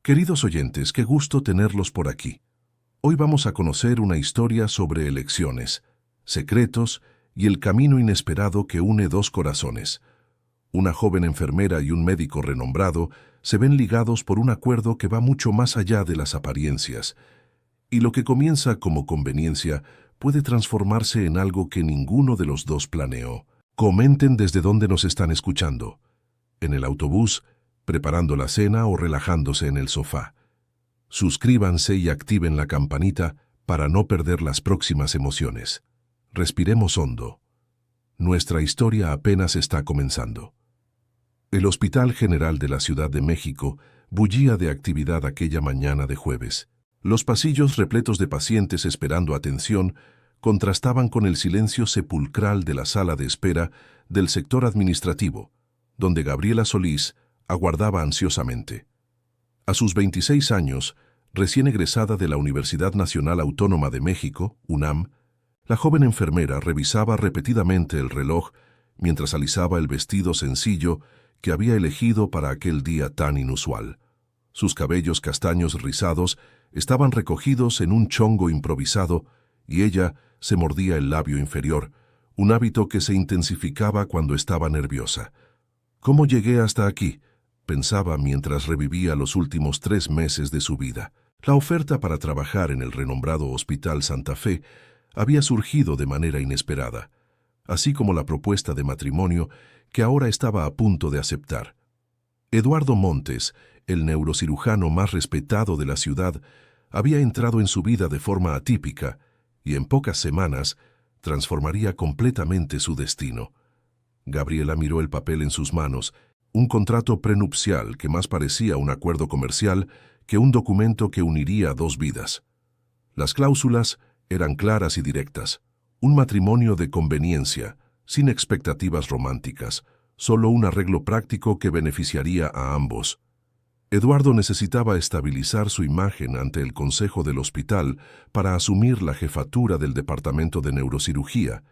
Queridos oyentes, qué gusto tenerlos por aquí. Hoy vamos a conocer una historia sobre elecciones, secretos y el camino inesperado que une dos corazones. Una joven enfermera y un médico renombrado se ven ligados por un acuerdo que va mucho más allá de las apariencias, y lo que comienza como conveniencia puede transformarse en algo que ninguno de los dos planeó. Comenten desde dónde nos están escuchando. En el autobús, preparando la cena o relajándose en el sofá. Suscríbanse y activen la campanita para no perder las próximas emociones. Respiremos hondo. Nuestra historia apenas está comenzando. El Hospital General de la Ciudad de México bullía de actividad aquella mañana de jueves. Los pasillos repletos de pacientes esperando atención contrastaban con el silencio sepulcral de la sala de espera del sector administrativo, donde Gabriela Solís aguardaba ansiosamente. A sus 26 años, recién egresada de la Universidad Nacional Autónoma de México, UNAM, la joven enfermera revisaba repetidamente el reloj mientras alisaba el vestido sencillo que había elegido para aquel día tan inusual. Sus cabellos castaños rizados estaban recogidos en un chongo improvisado y ella se mordía el labio inferior, un hábito que se intensificaba cuando estaba nerviosa. ¿Cómo llegué hasta aquí?, pensaba mientras revivía los últimos 3 meses de su vida. La oferta para trabajar en el renombrado Hospital Santa Fe había surgido de manera inesperada, así como la propuesta de matrimonio que ahora estaba a punto de aceptar. Eduardo Montes, el neurocirujano más respetado de la ciudad, había entrado en su vida de forma atípica y en pocas semanas transformaría completamente su destino. Gabriela miró el papel en sus manos, un contrato prenupcial que más parecía un acuerdo comercial que un documento que uniría 2 vidas. Las cláusulas eran claras y directas, un matrimonio de conveniencia, sin expectativas románticas, solo un arreglo práctico que beneficiaría a ambos. Eduardo necesitaba estabilizar su imagen ante el consejo del hospital para asumir la jefatura del departamento de neurocirugía,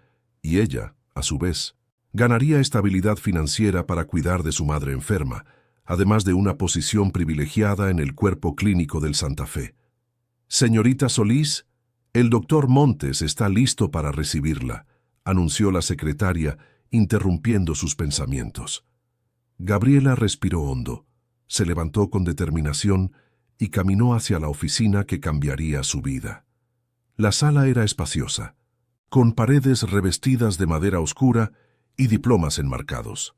y ella, a su vez, ganaría estabilidad financiera para cuidar de su madre enferma, además de una posición privilegiada en el cuerpo clínico del Santa Fe. «Señorita Solís, el doctor Montes está listo para recibirla», anunció la secretaria, interrumpiendo sus pensamientos. Gabriela respiró hondo, se levantó con determinación y caminó hacia la oficina que cambiaría su vida. La sala era espaciosa, con paredes revestidas de madera oscura y diplomas enmarcados.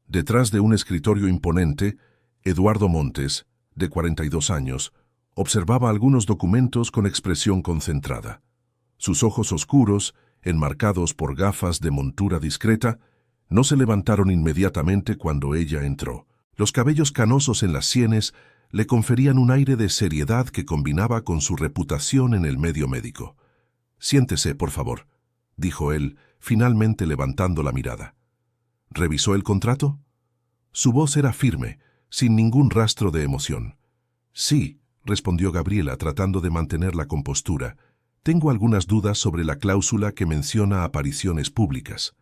Detrás de un escritorio imponente, Eduardo Montes, de 42 años, observaba algunos documentos con expresión concentrada. Sus ojos oscuros, enmarcados por gafas de montura discreta, no se levantaron inmediatamente cuando ella entró. Los cabellos canosos en las sienes le conferían un aire de seriedad que combinaba con su reputación en el medio médico. «Siéntese, por favor», dijo él, finalmente levantando la mirada. ¿Revisó el contrato? Su voz era firme, sin ningún rastro de emoción. «Sí», respondió Gabriela tratando de mantener la compostura. «Tengo algunas dudas sobre la cláusula que menciona apariciones públicas».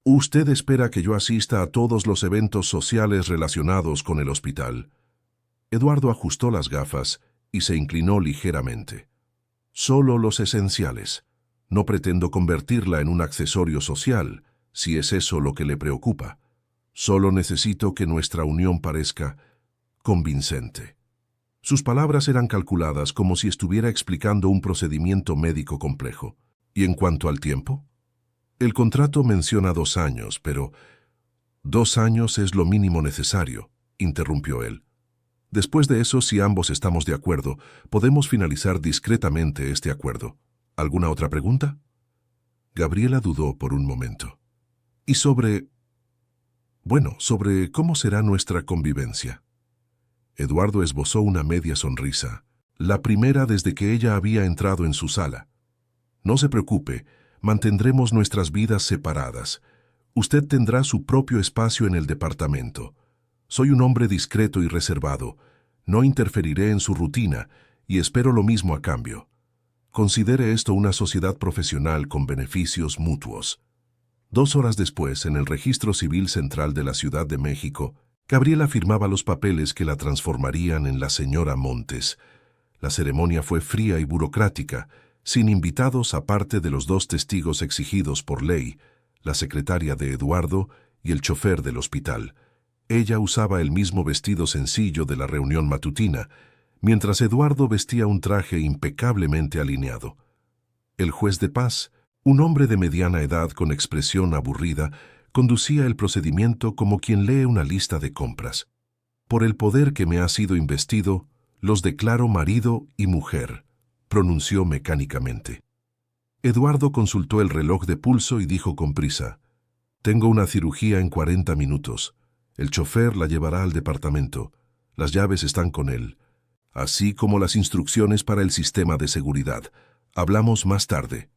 «¿Usted espera que yo asista a todos los eventos sociales relacionados con el hospital?» Eduardo ajustó las gafas y se inclinó ligeramente. «Solo los esenciales. No pretendo convertirla en un accesorio social, si es eso lo que le preocupa. Solo necesito que nuestra unión parezca convincente». Sus palabras eran calculadas como si estuviera explicando un procedimiento médico complejo. ¿Y en cuanto al tiempo? El contrato menciona 2 años, pero 2 años es lo mínimo necesario, interrumpió él. Después de eso, si ambos estamos de acuerdo, podemos finalizar discretamente este acuerdo. ¿Alguna otra pregunta? Gabriela dudó por un momento. ¿Y sobre cómo será nuestra convivencia? Eduardo esbozó una media sonrisa, la primera desde que ella había entrado en su sala. «No se preocupe, mantendremos nuestras vidas separadas. Usted tendrá su propio espacio en el departamento. Soy un hombre discreto y reservado. No interferiré en su rutina y espero lo mismo a cambio. Considere esto una sociedad profesional con beneficios mutuos». 2 horas después, en el Registro Civil Central de la Ciudad de México, Gabriela firmaba los papeles que la transformarían en la señora Montes. La ceremonia fue fría y burocrática, sin invitados aparte de los 2 testigos exigidos por ley, la secretaria de Eduardo y el chofer del hospital. Ella usaba el mismo vestido sencillo de la reunión matutina, mientras Eduardo vestía un traje impecablemente alineado. El juez de paz, un hombre de mediana edad con expresión aburrida, conducía el procedimiento como quien lee una lista de compras. Por el poder que me ha sido investido, los declaro marido y mujer, pronunció mecánicamente. Eduardo consultó el reloj de pulso y dijo con prisa: «Tengo una cirugía en 40 minutos. El chofer la llevará al departamento. Las llaves están con él, así como las instrucciones para el sistema de seguridad. Hablamos más tarde».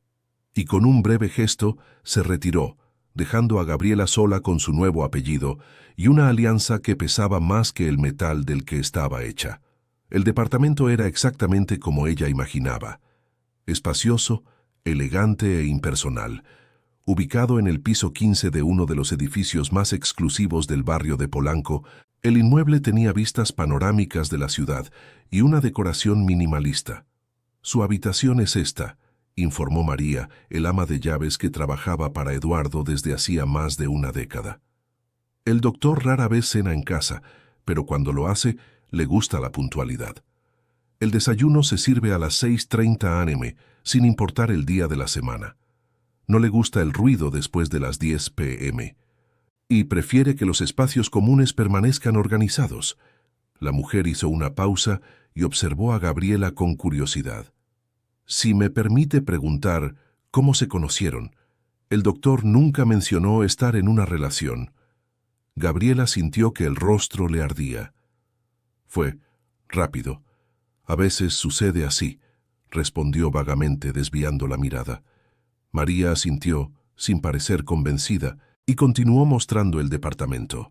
Y con un breve gesto se retiró, dejando a Gabriela sola con su nuevo apellido y una alianza que pesaba más que el metal del que estaba hecha. El departamento era exactamente como ella imaginaba: espacioso, elegante e impersonal. Ubicado en el piso 15 de uno de los edificios más exclusivos del barrio de Polanco, el inmueble tenía vistas panorámicas de la ciudad y una decoración minimalista. «Su habitación es esta», informó María, el ama de llaves que trabajaba para Eduardo desde hacía más de una década. El doctor rara vez cena en casa, pero cuando lo hace, le gusta la puntualidad. El desayuno se sirve a las 6:30 am, sin importar el día de la semana. No le gusta el ruido después de las 10 p.m. y prefiere que los espacios comunes permanezcan organizados. La mujer hizo una pausa y observó a Gabriela con curiosidad. «Si me permite preguntar, ¿cómo se conocieron? El doctor nunca mencionó estar en una relación». Gabriela sintió que el rostro le ardía. «Fue rápido. A veces sucede así», respondió vagamente, desviando la mirada. María asintió, sin parecer convencida, y continuó mostrando el departamento.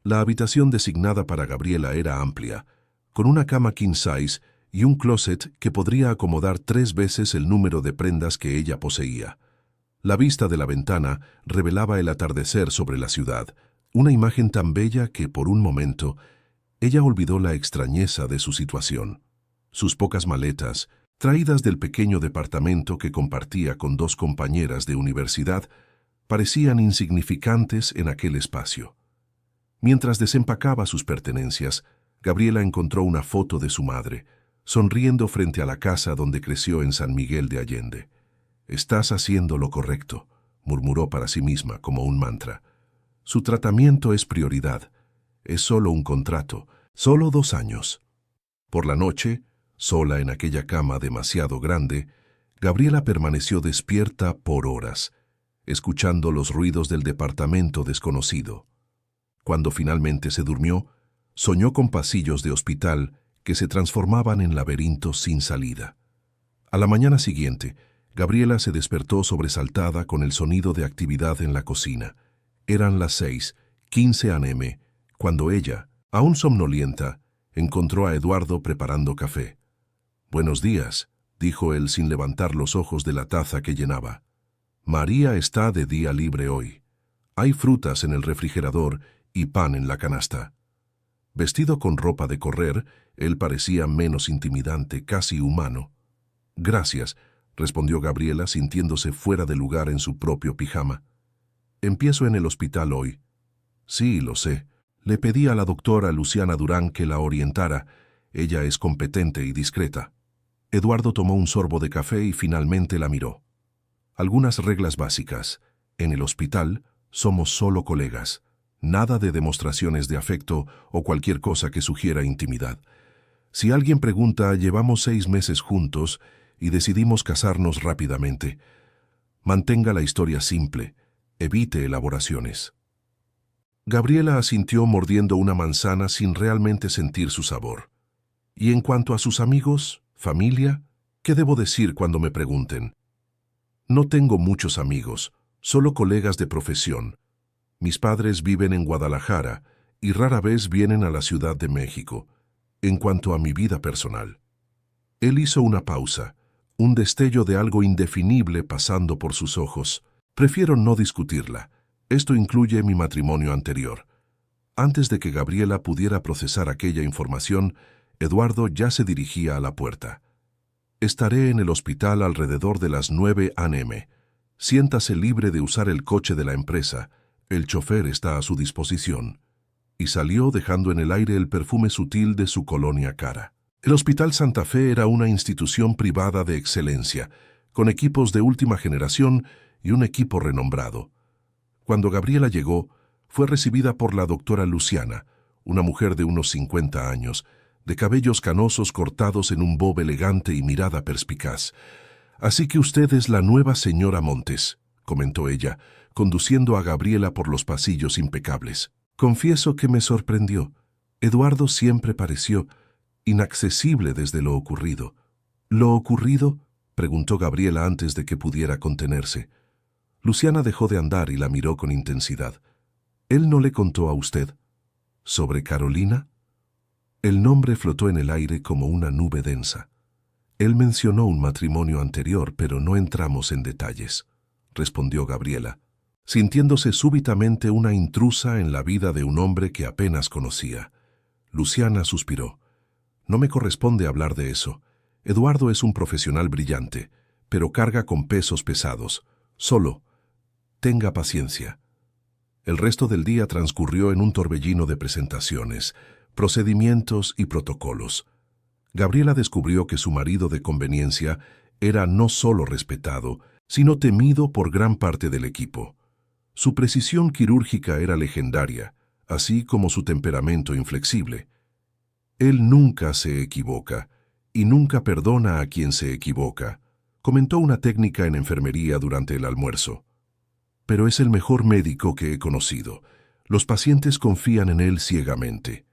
La habitación designada para Gabriela era amplia, con una cama king size y un closet que podría acomodar 3 veces el número de prendas que ella poseía. La vista de la ventana revelaba el atardecer sobre la ciudad, una imagen tan bella que, por un momento, ella olvidó la extrañeza de su situación. Sus pocas maletas, traídas del pequeño departamento que compartía con 2 compañeras de universidad, parecían insignificantes en aquel espacio. Mientras desempacaba sus pertenencias, Gabriela encontró una foto de su madre, sonriendo frente a la casa donde creció en San Miguel de Allende. «Estás haciendo lo correcto», murmuró para sí misma como un mantra. «Su tratamiento es prioridad. Es solo un contrato, solo 2 años». Por la noche, sola en aquella cama demasiado grande, Gabriela permaneció despierta por horas, escuchando los ruidos del departamento desconocido. Cuando finalmente se durmió, soñó con pasillos de hospital que se transformaban en laberintos sin salida. A la mañana siguiente, Gabriela se despertó sobresaltada con el sonido de actividad en la cocina. Eran las 6:15 am, cuando ella, aún somnolienta, encontró a Eduardo preparando café. «Buenos días», dijo él sin levantar los ojos de la taza que llenaba. «María está de día libre hoy. Hay frutas en el refrigerador y pan en la canasta». Vestido con ropa de correr, él parecía menos intimidante, casi humano. «Gracias», respondió Gabriela, sintiéndose fuera de lugar en su propio pijama. «Empiezo en el hospital hoy». «Sí, lo sé. Le pedí a la doctora Luciana Durán que la orientara. Ella es competente y discreta». Eduardo tomó un sorbo de café y finalmente la miró. «Algunas reglas básicas. En el hospital somos solo colegas. Nada de demostraciones de afecto o cualquier cosa que sugiera intimidad. Si alguien pregunta, llevamos 6 meses juntos y decidimos casarnos rápidamente. Mantenga la historia simple. Evite elaboraciones». Gabriela asintió mordiendo una manzana sin realmente sentir su sabor. «Y en cuanto a sus amigos, familia, ¿qué debo decir cuando me pregunten?» «No tengo muchos amigos, solo colegas de profesión. Mis padres viven en Guadalajara y rara vez vienen a la Ciudad de México. En cuanto a mi vida personal». Él hizo una pausa, un destello de algo indefinible pasando por sus ojos. «Prefiero no discutirla. Esto incluye mi matrimonio anterior. Antes de que Gabriela pudiera procesar aquella información, Eduardo ya se dirigía a la puerta. «Estaré en el hospital alrededor de las 9 a.m. Siéntase libre de usar el coche de la empresa. El chofer está a su disposición». Y salió dejando en el aire el perfume sutil de su colonia cara. El Hospital Santa Fe era una institución privada de excelencia, con equipos de última generación y un equipo renombrado. Cuando Gabriela llegó, fue recibida por la doctora Luciana, una mujer de unos 50 años, de cabellos canosos cortados en un bob elegante y mirada perspicaz. «Así que usted es la nueva señora Montes», comentó ella, conduciendo a Gabriela por los pasillos impecables. «Confieso que me sorprendió. Eduardo siempre pareció inaccesible desde lo ocurrido». «¿Lo ocurrido?», preguntó Gabriela antes de que pudiera contenerse. Luciana dejó de andar y la miró con intensidad. «¿Él no le contó a usted? ¿Sobre Carolina?». El nombre flotó en el aire como una nube densa. «Él mencionó un matrimonio anterior, pero no entramos en detalles», respondió Gabriela, sintiéndose súbitamente una intrusa en la vida de un hombre que apenas conocía. Luciana suspiró. «No me corresponde hablar de eso. Eduardo es un profesional brillante, pero carga con pesos pesados. Solo, tenga paciencia». El resto del día transcurrió en un torbellino de presentaciones, procedimientos y protocolos. Gabriela descubrió que su marido de conveniencia era no solo respetado, sino temido por gran parte del equipo. Su precisión quirúrgica era legendaria, así como su temperamento inflexible. «Él nunca se equivoca, y nunca perdona a quien se equivoca», comentó una técnica en enfermería durante el almuerzo. «Pero es el mejor médico que he conocido. Los pacientes confían en él ciegamente».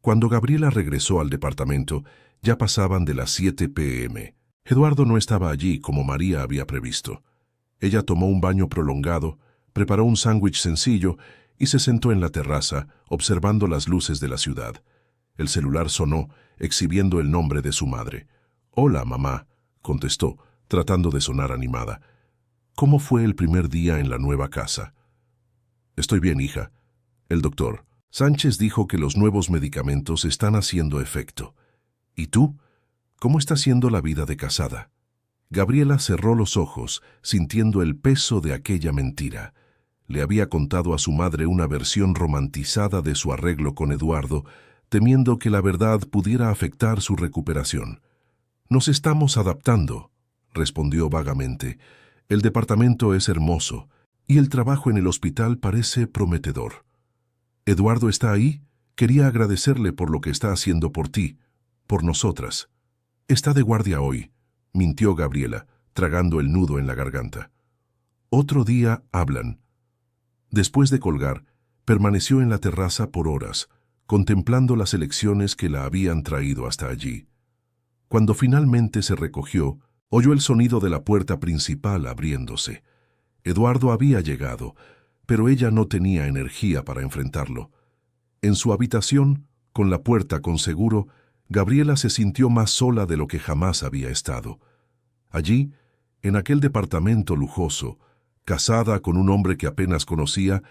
Cuando Gabriela regresó al departamento, ya pasaban de las 7 p.m. Eduardo no estaba allí como María había previsto. Ella tomó un baño prolongado, preparó un sándwich sencillo y se sentó en la terraza, observando las luces de la ciudad. El celular sonó, exhibiendo el nombre de su madre. «Hola, mamá», contestó, tratando de sonar animada. «¿Cómo fue el primer día en la nueva casa?». «Estoy bien, hija. El doctor Sánchez dijo que los nuevos medicamentos están haciendo efecto. ¿Y tú? ¿Cómo está siendo la vida de casada?». Gabriela cerró los ojos, sintiendo el peso de aquella mentira. Le había contado a su madre una versión romantizada de su arreglo con Eduardo, temiendo que la verdad pudiera afectar su recuperación. «Nos estamos adaptando», respondió vagamente. «El departamento es hermoso y el trabajo en el hospital parece prometedor». «¿Eduardo está ahí? Quería agradecerle por lo que está haciendo por ti, por nosotras». «Está de guardia hoy», mintió Gabriela, tragando el nudo en la garganta. «Otro día hablan». Después de colgar, permaneció en la terraza por horas, contemplando las elecciones que la habían traído hasta allí. Cuando finalmente se recogió, oyó el sonido de la puerta principal abriéndose. Eduardo había llegado, pero ella no tenía energía para enfrentarlo. En su habitación, con la puerta con seguro, Gabriela se sintió más sola de lo que jamás había estado. Allí, en aquel departamento lujoso, casada con un hombre que apenas conocía,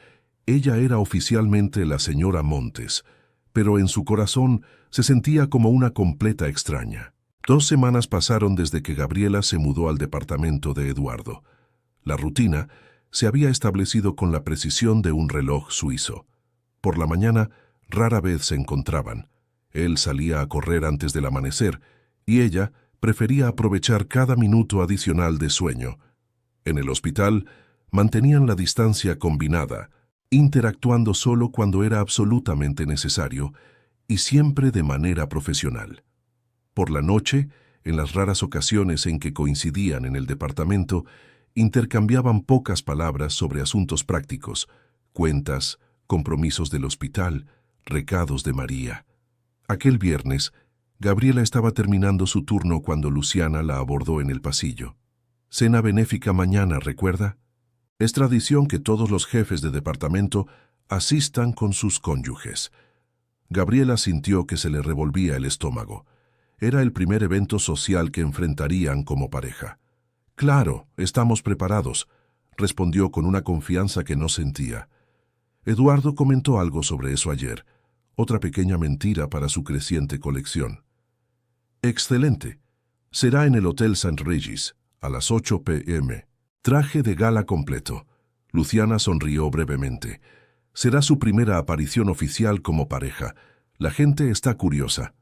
ella era oficialmente la señora Montes, pero en su corazón se sentía como una completa extraña. 2 semanas pasaron desde que Gabriela se mudó al departamento de Eduardo. La rutina se había establecido con la precisión de un reloj suizo. Por la mañana, rara vez se encontraban. Él salía a correr antes del amanecer y ella prefería aprovechar cada minuto adicional de sueño. En el hospital, mantenían la distancia combinada, interactuando solo cuando era absolutamente necesario y siempre de manera profesional. Por la noche, en las raras ocasiones en que coincidían en el departamento, intercambiaban pocas palabras sobre asuntos prácticos, cuentas, compromisos del hospital, recados de María. Aquel viernes, Gabriela estaba terminando su turno cuando Luciana la abordó en el pasillo. «Cena benéfica mañana, ¿recuerda? Es tradición que todos los jefes de departamento asistan con sus cónyuges». Gabriela sintió que se le revolvía el estómago. Era el primer evento social que enfrentarían como pareja. «Claro, estamos preparados», respondió con una confianza que no sentía. Eduardo comentó algo sobre eso ayer, otra pequeña mentira para su creciente colección. Excelente. Será en el Hotel St. Regis, a las 8 p.m. Traje de gala completo. Luciana sonrió brevemente. Será su primera aparición oficial como pareja. La gente está curiosa.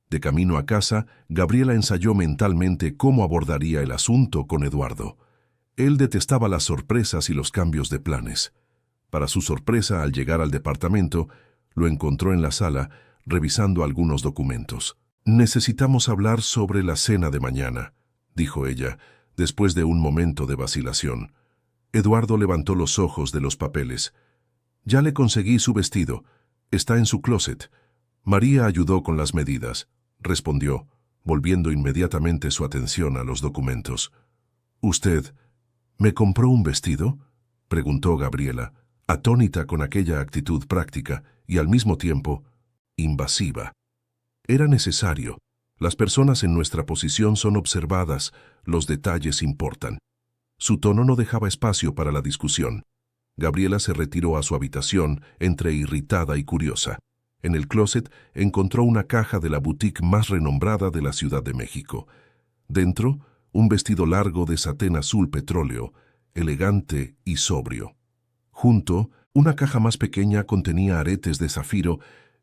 De camino a casa, Gabriela ensayó mentalmente cómo abordaría el asunto con Eduardo. Él detestaba las sorpresas y los cambios de planes. Para su sorpresa, al llegar al departamento, lo encontró en la sala, revisando algunos documentos. «Necesitamos hablar sobre la cena de mañana», dijo ella, después de un momento de vacilación. Eduardo levantó los ojos de los papeles. «Ya le conseguí su vestido. Está en su closet. María ayudó con las medidas», respondió, volviendo inmediatamente su atención a los documentos. «¿Usted me compró un vestido?», preguntó Gabriela, atónita con aquella actitud práctica y al mismo tiempo invasiva. Era necesario. Las personas en nuestra posición son observadas, los detalles importan. Su tono no dejaba espacio para la discusión. Gabriela se retiró a su habitación, entre irritada y curiosa. En el closet encontró una caja de la boutique más renombrada de la Ciudad de México. Dentro, un vestido largo de satén azul petróleo, elegante y sobrio. Junto, una caja más pequeña contenía aretes de zafiro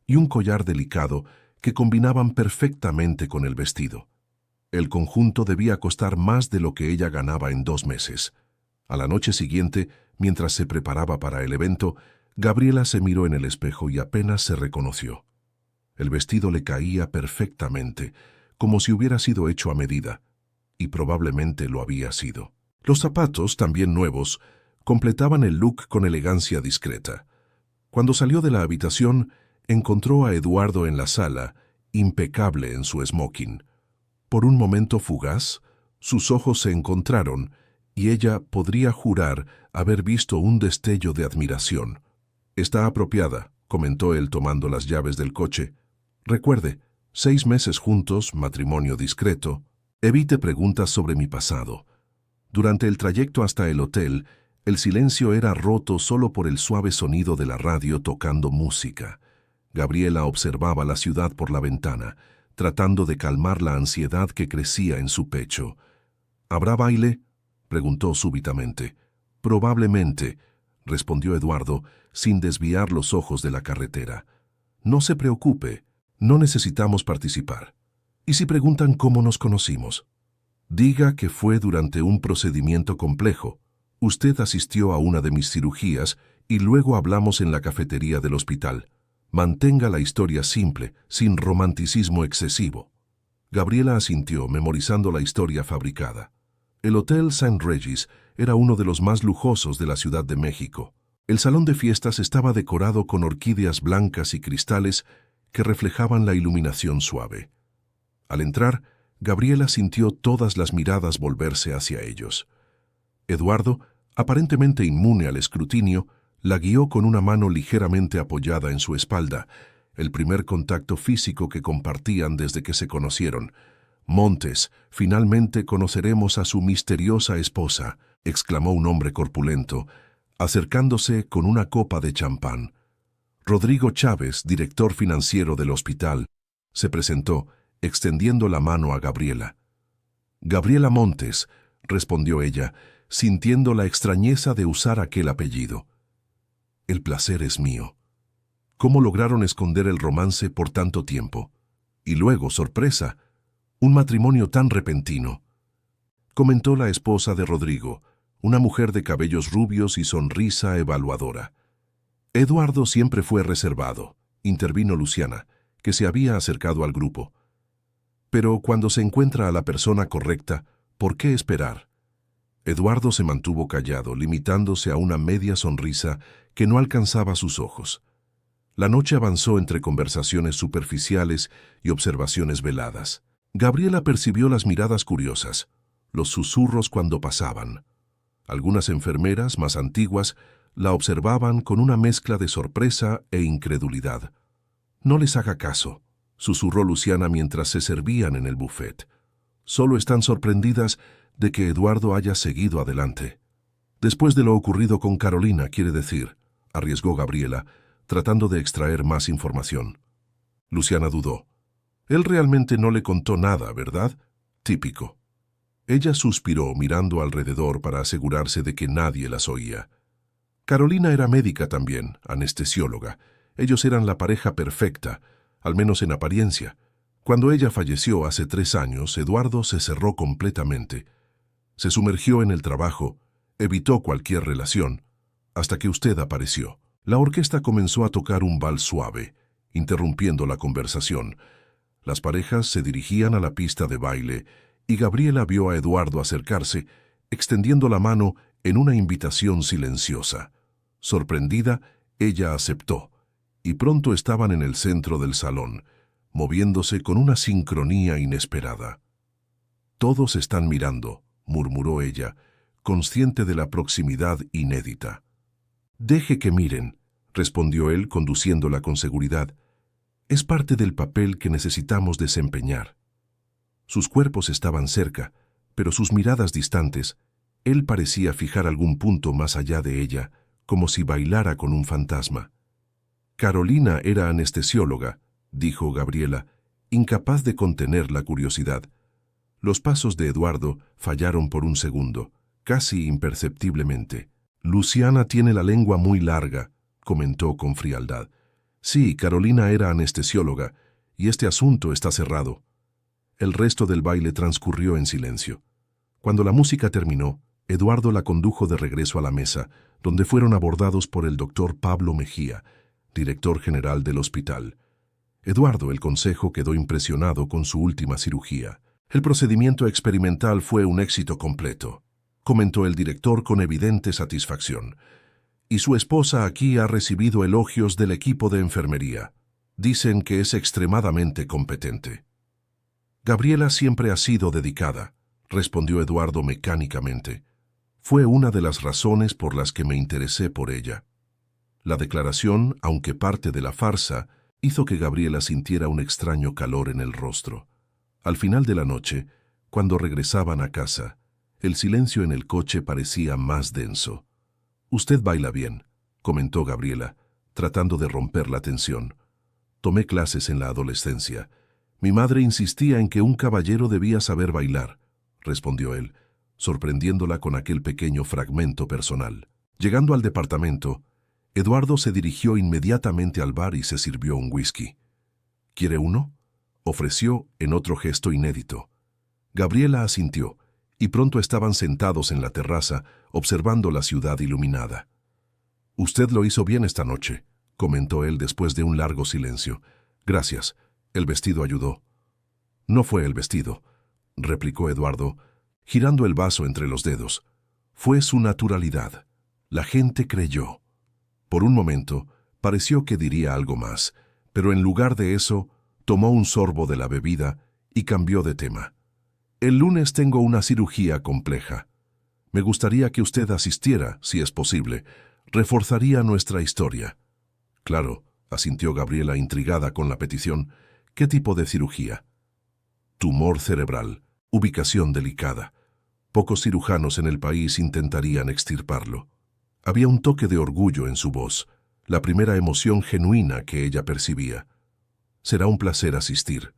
y un collar delicado que combinaban perfectamente con el vestido. El conjunto debía costar más de lo que ella ganaba en 2 meses. A la noche siguiente, mientras se preparaba para el evento, Gabriela se miró en el espejo y apenas se reconoció. El vestido le caía perfectamente, como si hubiera sido hecho a medida, y probablemente lo había sido. Los zapatos, también nuevos, completaban el look con elegancia discreta. Cuando salió de la habitación, encontró a Eduardo en la sala, impecable en su smoking. Por un momento fugaz, sus ojos se encontraron y ella podría jurar haber visto un destello de admiración. «Está apropiada», comentó él tomando las llaves del coche. «Recuerde, 6 meses juntos, matrimonio discreto. Evite preguntas sobre mi pasado». Durante el trayecto hasta el hotel, el silencio era roto solo por el suave sonido de la radio tocando música. Gabriela observaba la ciudad por la ventana, tratando de calmar la ansiedad que crecía en su pecho. «¿Habrá baile?», preguntó súbitamente. «Probablemente», respondió Eduardo, sin desviar los ojos de la carretera. «No se preocupe, no necesitamos participar. ¿Y si preguntan cómo nos conocimos? Diga que fue durante un procedimiento complejo. Usted asistió a una de mis cirugías y luego hablamos en la cafetería del hospital. Mantenga la historia simple, sin romanticismo excesivo». Gabriela asintió, memorizando la historia fabricada. El Hotel St. Regis era uno de los más lujosos de la Ciudad de México. El salón de fiestas estaba decorado con orquídeas blancas y cristales que reflejaban la iluminación suave. Al entrar, Gabriela sintió todas las miradas volverse hacia ellos. Eduardo, aparentemente inmune al escrutinio, la guió con una mano ligeramente apoyada en su espalda, el primer contacto físico que compartían desde que se conocieron. «Montes, finalmente conoceremos a su misteriosa esposa», exclamó un hombre corpulento, acercándose con una copa de champán. Rodrigo Chávez, director financiero del hospital, se presentó, extendiendo la mano a Gabriela. «Gabriela Montes», respondió ella, sintiendo la extrañeza de usar aquel apellido. «El placer es mío». ¿Cómo lograron esconder el romance por tanto tiempo? Y luego, sorpresa, un matrimonio tan repentino. Comentó la esposa de Rodrigo, una mujer de cabellos rubios y sonrisa evaluadora. Eduardo siempre fue reservado, intervino Luciana, que se había acercado al grupo. Pero cuando se encuentra a la persona correcta, ¿por qué esperar? Eduardo se mantuvo callado, limitándose a una media sonrisa que no alcanzaba sus ojos. La noche avanzó entre conversaciones superficiales y observaciones veladas. Gabriela percibió las miradas curiosas, los susurros cuando pasaban. Algunas enfermeras, más antiguas, la observaban con una mezcla de sorpresa e incredulidad. «No les haga caso», susurró Luciana mientras se servían en el buffet. «Solo están sorprendidas de que Eduardo haya seguido adelante. Después de lo ocurrido con Carolina, quiere decir», arriesgó Gabriela, tratando de extraer más información. Luciana dudó. Él realmente no le contó nada, ¿verdad? Típico. Ella suspiró mirando alrededor para asegurarse de que nadie las oía. Carolina era médica también, anestesióloga. Ellos eran la pareja perfecta, al menos en apariencia. Cuando ella falleció hace 3 años, Eduardo se cerró completamente. Se sumergió en el trabajo, evitó cualquier relación, hasta que usted apareció. La orquesta comenzó a tocar un vals suave, interrumpiendo la conversación. Las parejas se dirigían a la pista de baile y Gabriela vio a Eduardo acercarse, extendiendo la mano en una invitación silenciosa. Sorprendida, ella aceptó, y pronto estaban en el centro del salón, moviéndose con una sincronía inesperada. «Todos están mirando», murmuró ella, consciente de la proximidad inédita. «Deje que miren», respondió él conduciéndola con seguridad. «Es parte del papel que necesitamos desempeñar». Sus cuerpos estaban cerca, pero sus miradas distantes. Él parecía fijar algún punto más allá de ella, como si bailara con un fantasma. «Carolina era anestesióloga», dijo Gabriela, incapaz de contener la curiosidad. Los pasos de Eduardo fallaron por un segundo, casi imperceptiblemente. «Luciana tiene la lengua muy larga», comentó con frialdad. «Sí, Carolina era anestesióloga, y este asunto está cerrado». El resto del baile transcurrió en silencio. Cuando la música terminó, Eduardo la condujo de regreso a la mesa, donde fueron abordados por el doctor Pablo Mejía, director general del hospital. Eduardo, el consejo, quedó impresionado con su última cirugía. «El procedimiento experimental fue un éxito completo», comentó el director con evidente satisfacción. «Y su esposa aquí ha recibido elogios del equipo de enfermería. Dicen que es extremadamente competente». «Gabriela siempre ha sido dedicada», respondió Eduardo mecánicamente. «Fue una de las razones por las que me interesé por ella». La declaración, aunque parte de la farsa, hizo que Gabriela sintiera un extraño calor en el rostro. Al final de la noche, cuando regresaban a casa, el silencio en el coche parecía más denso. «Usted baila bien», comentó Gabriela, tratando de romper la tensión. «Tomé clases en la adolescencia. Mi madre insistía en que un caballero debía saber bailar», respondió él, sorprendiéndola con aquel pequeño fragmento personal. Llegando al departamento, Eduardo se dirigió inmediatamente al bar y se sirvió un whisky. «¿Quiere uno?», ofreció en otro gesto inédito. Gabriela asintió, y pronto estaban sentados en la terraza, observando la ciudad iluminada. «Usted lo hizo bien esta noche», comentó él después de un largo silencio. «Gracias. El vestido ayudó». «No fue el vestido», replicó Eduardo, girando el vaso entre los dedos. «Fue su naturalidad. La gente creyó». Por un momento, pareció que diría algo más, pero en lugar de eso, tomó un sorbo de la bebida y cambió de tema. «El lunes tengo una cirugía compleja. Me gustaría que usted asistiera, si es posible. Reforzaría nuestra historia». «Claro», asintió Gabriela intrigada con la petición. «¿Qué tipo de cirugía?» «Tumor cerebral, ubicación delicada. Pocos cirujanos en el país intentarían extirparlo». Había un toque de orgullo en su voz, la primera emoción genuina que ella percibía. «Será un placer asistir».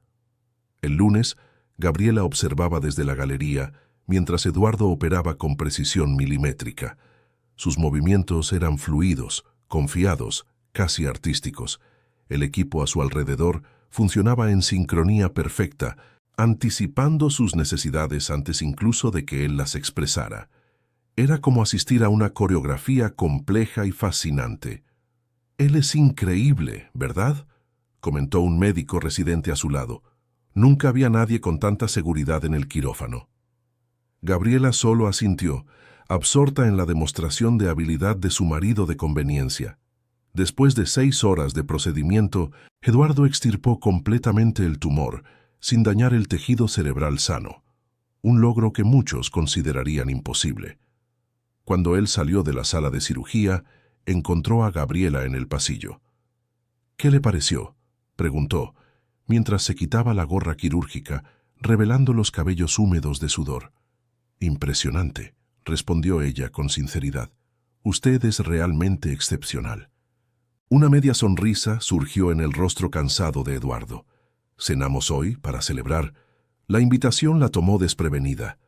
El lunes, Gabriela observaba desde la galería, mientras Eduardo operaba con precisión milimétrica. Sus movimientos eran fluidos, confiados, casi artísticos. El equipo a su alrededor funcionaba en sincronía perfecta, anticipando sus necesidades antes incluso de que él las expresara. Era como asistir a una coreografía compleja y fascinante. «Él es increíble, ¿verdad?», comentó un médico residente a su lado. «Nunca había nadie con tanta seguridad en el quirófano». Gabriela solo asintió, absorta en la demostración de habilidad de su marido de conveniencia. Después de 6 horas de procedimiento, Eduardo extirpó completamente el tumor, sin dañar el tejido cerebral sano, un logro que muchos considerarían imposible. Cuando él salió de la sala de cirugía, encontró a Gabriela en el pasillo. «¿Qué le pareció?», preguntó, mientras se quitaba la gorra quirúrgica, revelando los cabellos húmedos de sudor. «Impresionante», respondió ella con sinceridad. Usted es realmente excepcional. Una media sonrisa surgió en el rostro cansado de Eduardo. Cenamos hoy para celebrar. La invitación la tomó desprevenida.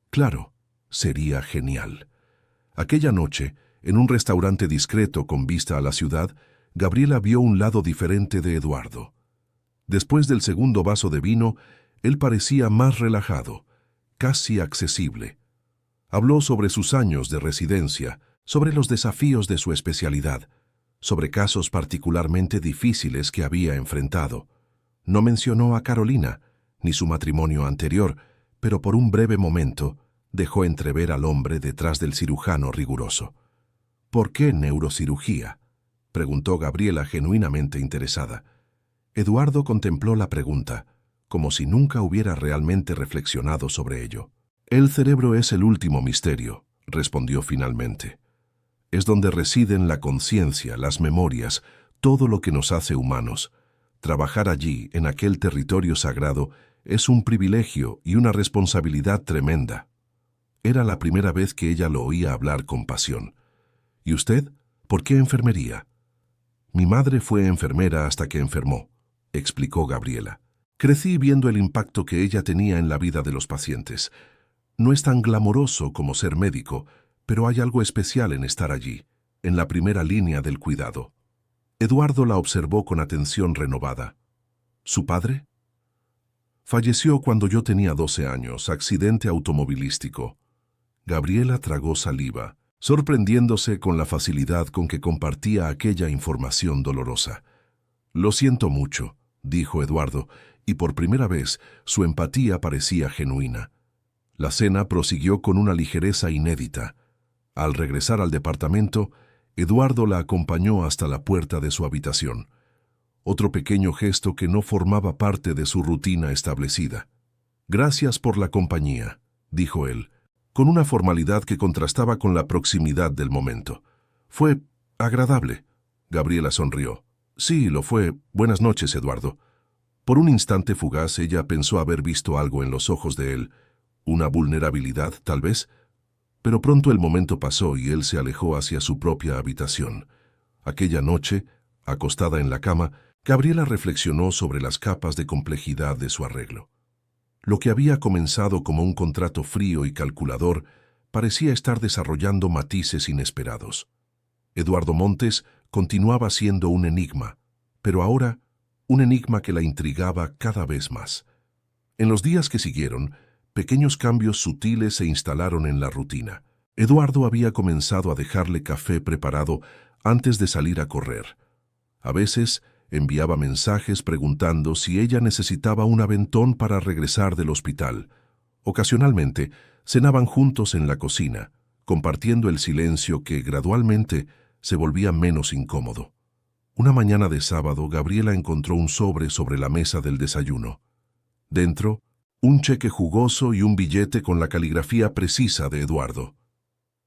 Claro, sería genial. Aquella noche, en un restaurante discreto con vista a la ciudad, Gabriela vio un lado diferente de Eduardo. Después del segundo vaso de vino, él parecía más relajado, casi accesible. Habló sobre sus años de residencia, sobre los desafíos de su especialidad, sobre casos particularmente difíciles que había enfrentado. No mencionó a Carolina, ni su matrimonio anterior, pero por un breve momento dejó entrever al hombre detrás del cirujano riguroso. ¿Por qué neurocirugía?, preguntó Gabriela genuinamente interesada. Eduardo contempló la pregunta, como si nunca hubiera realmente reflexionado sobre ello. El cerebro es el último misterio, respondió finalmente. Es donde residen la conciencia, las memorias, todo lo que nos hace humanos. Trabajar allí, en aquel territorio sagrado, es un privilegio y una responsabilidad tremenda. Era la primera vez que ella lo oía hablar con pasión. ¿Y usted? ¿Por qué enfermería? Mi madre fue enfermera hasta que enfermó, explicó Gabriela. Crecí viendo el impacto que ella tenía en la vida de los pacientes. No es tan glamoroso como ser médico, pero hay algo especial en estar allí, en la primera línea del cuidado. Eduardo la observó con atención renovada. ¿Su padre? Falleció cuando yo tenía 12 años, accidente automovilístico. Gabriela tragó saliva, sorprendiéndose con la facilidad con que compartía aquella información dolorosa. Lo siento mucho, dijo Eduardo, y por primera vez su empatía parecía genuina. La cena prosiguió con una ligereza inédita. Al regresar al departamento, Eduardo la acompañó hasta la puerta de su habitación. Otro pequeño gesto que no formaba parte de su rutina establecida. «Gracias por la compañía», dijo él, con una formalidad que contrastaba con la proximidad del momento. «Fue agradable». Gabriela sonrió. «Sí, lo fue. Buenas noches, Eduardo». Por un instante fugaz ella pensó haber visto algo en los ojos de él, una vulnerabilidad, tal vez, pero pronto el momento pasó y él se alejó hacia su propia habitación. Aquella noche, acostada en la cama, Gabriela reflexionó sobre las capas de complejidad de su arreglo. Lo que había comenzado como un contrato frío y calculador parecía estar desarrollando matices inesperados. Eduardo Montes continuaba siendo un enigma, pero ahora un enigma que la intrigaba cada vez más. En los días que siguieron, pequeños cambios sutiles se instalaron en la rutina. Eduardo había comenzado a dejarle café preparado antes de salir a correr. A veces enviaba mensajes preguntando si ella necesitaba un aventón para regresar del hospital. Ocasionalmente, cenaban juntos en la cocina, compartiendo el silencio que gradualmente se volvía menos incómodo. Una mañana de sábado, Gabriela encontró un sobre la mesa del desayuno. Dentro, un cheque jugoso y un billete con la caligrafía precisa de Eduardo.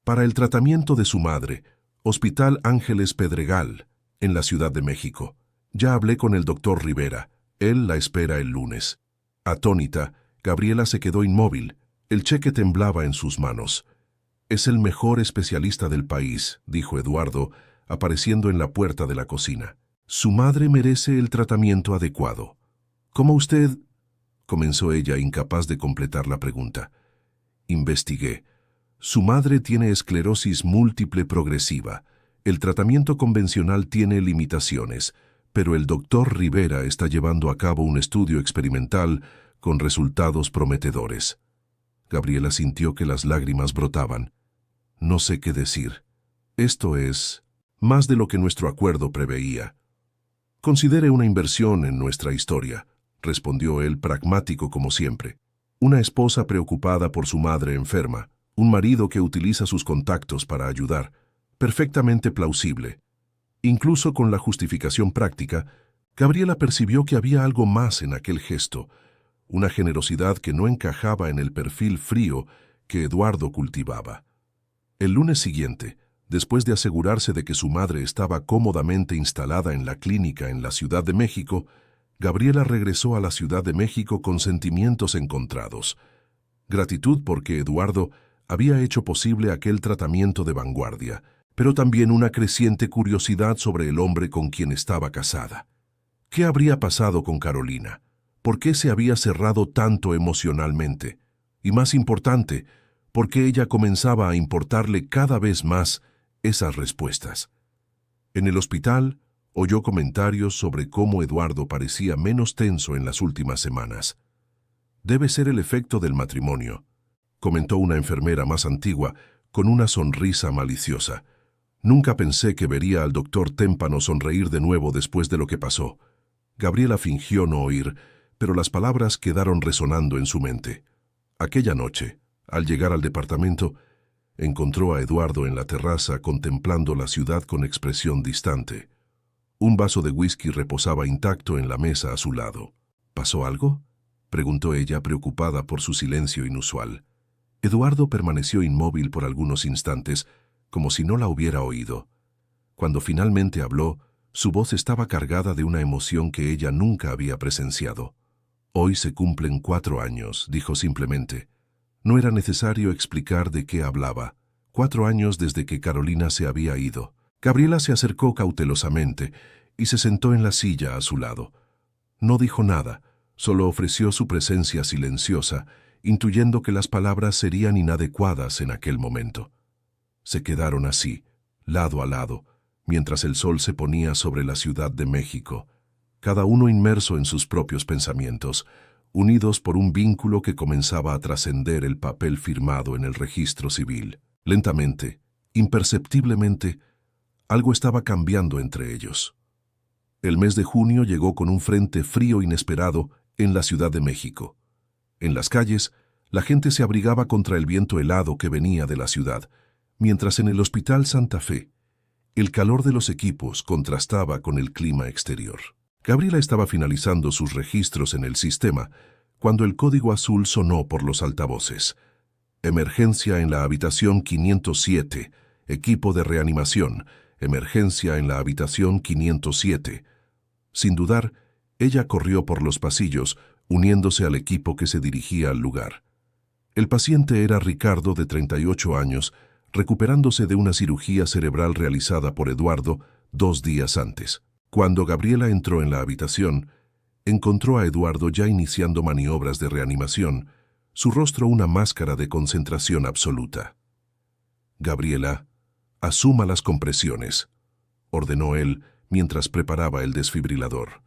Para el tratamiento de su madre, Hospital Ángeles Pedregal, en la Ciudad de México. Ya hablé con el doctor Rivera. Él la espera el lunes. Atónita, Gabriela se quedó inmóvil. El cheque temblaba en sus manos. «Es el mejor especialista del país», dijo Eduardo, apareciendo en la puerta de la cocina. «Su madre merece el tratamiento adecuado». «¿Cómo usted...?» comenzó ella, incapaz de completar la pregunta. Investigué. Su madre tiene esclerosis múltiple progresiva. El tratamiento convencional tiene limitaciones, pero el doctor Rivera está llevando a cabo un estudio experimental con resultados prometedores. Gabriela sintió que las lágrimas brotaban. No sé qué decir. Esto es más de lo que nuestro acuerdo preveía. Considere una inversión en nuestra historia, respondió él, pragmático como siempre. Una esposa preocupada por su madre enferma, un marido que utiliza sus contactos para ayudar. Perfectamente plausible. Incluso con la justificación práctica, Gabriela percibió que había algo más en aquel gesto, una generosidad que no encajaba en el perfil frío que Eduardo cultivaba. El lunes siguiente, después de asegurarse de que su madre estaba cómodamente instalada en la clínica en la Ciudad de México, Gabriela regresó a la Ciudad de México con sentimientos encontrados. Gratitud porque Eduardo había hecho posible aquel tratamiento de vanguardia, pero también una creciente curiosidad sobre el hombre con quien estaba casada. ¿Qué habría pasado con Carolina? ¿Por qué se había cerrado tanto emocionalmente? Y más importante, ¿por qué ella comenzaba a importarle cada vez más esas respuestas? En el hospital, oyó comentarios sobre cómo Eduardo parecía menos tenso en las últimas semanas. Debe ser el efecto del matrimonio, comentó una enfermera más antigua con una sonrisa maliciosa. Nunca pensé que vería al doctor Témpano sonreír de nuevo después de lo que pasó. Gabriela fingió no oír, pero las palabras quedaron resonando en su mente. Aquella noche, al llegar al departamento, encontró a Eduardo en la terraza contemplando la ciudad con expresión distante. Un vaso de whisky reposaba intacto en la mesa a su lado. ¿Pasó algo?, preguntó ella, preocupada por su silencio inusual. Eduardo permaneció inmóvil por algunos instantes, como si no la hubiera oído. Cuando finalmente habló, su voz estaba cargada de una emoción que ella nunca había presenciado. «Hoy se cumplen 4 años», dijo simplemente. No era necesario explicar de qué hablaba. 4 años desde que Carolina se había ido. Gabriela se acercó cautelosamente y se sentó en la silla a su lado. No dijo nada, solo ofreció su presencia silenciosa, intuyendo que las palabras serían inadecuadas en aquel momento. Se quedaron así, lado a lado, mientras el sol se ponía sobre la Ciudad de México, cada uno inmerso en sus propios pensamientos, unidos por un vínculo que comenzaba a trascender el papel firmado en el registro civil. Lentamente, imperceptiblemente, algo estaba cambiando entre ellos. El mes de junio llegó con un frente frío inesperado en la Ciudad de México. En las calles, la gente se abrigaba contra el viento helado que venía de la ciudad, mientras en el Hospital Santa Fe, el calor de los equipos contrastaba con el clima exterior. Gabriela estaba finalizando sus registros en el sistema cuando el código azul sonó por los altavoces. Emergencia en la habitación 507, equipo de reanimación, emergencia en la habitación 507. Sin dudar, ella corrió por los pasillos, uniéndose al equipo que se dirigía al lugar. El paciente era Ricardo, de 38 años, recuperándose de una cirugía cerebral realizada por Eduardo 2 días antes. Cuando Gabriela entró en la habitación, encontró a Eduardo ya iniciando maniobras de reanimación, su rostro una máscara de concentración absoluta. «Gabriela, asuma las compresiones», ordenó él mientras preparaba el desfibrilador.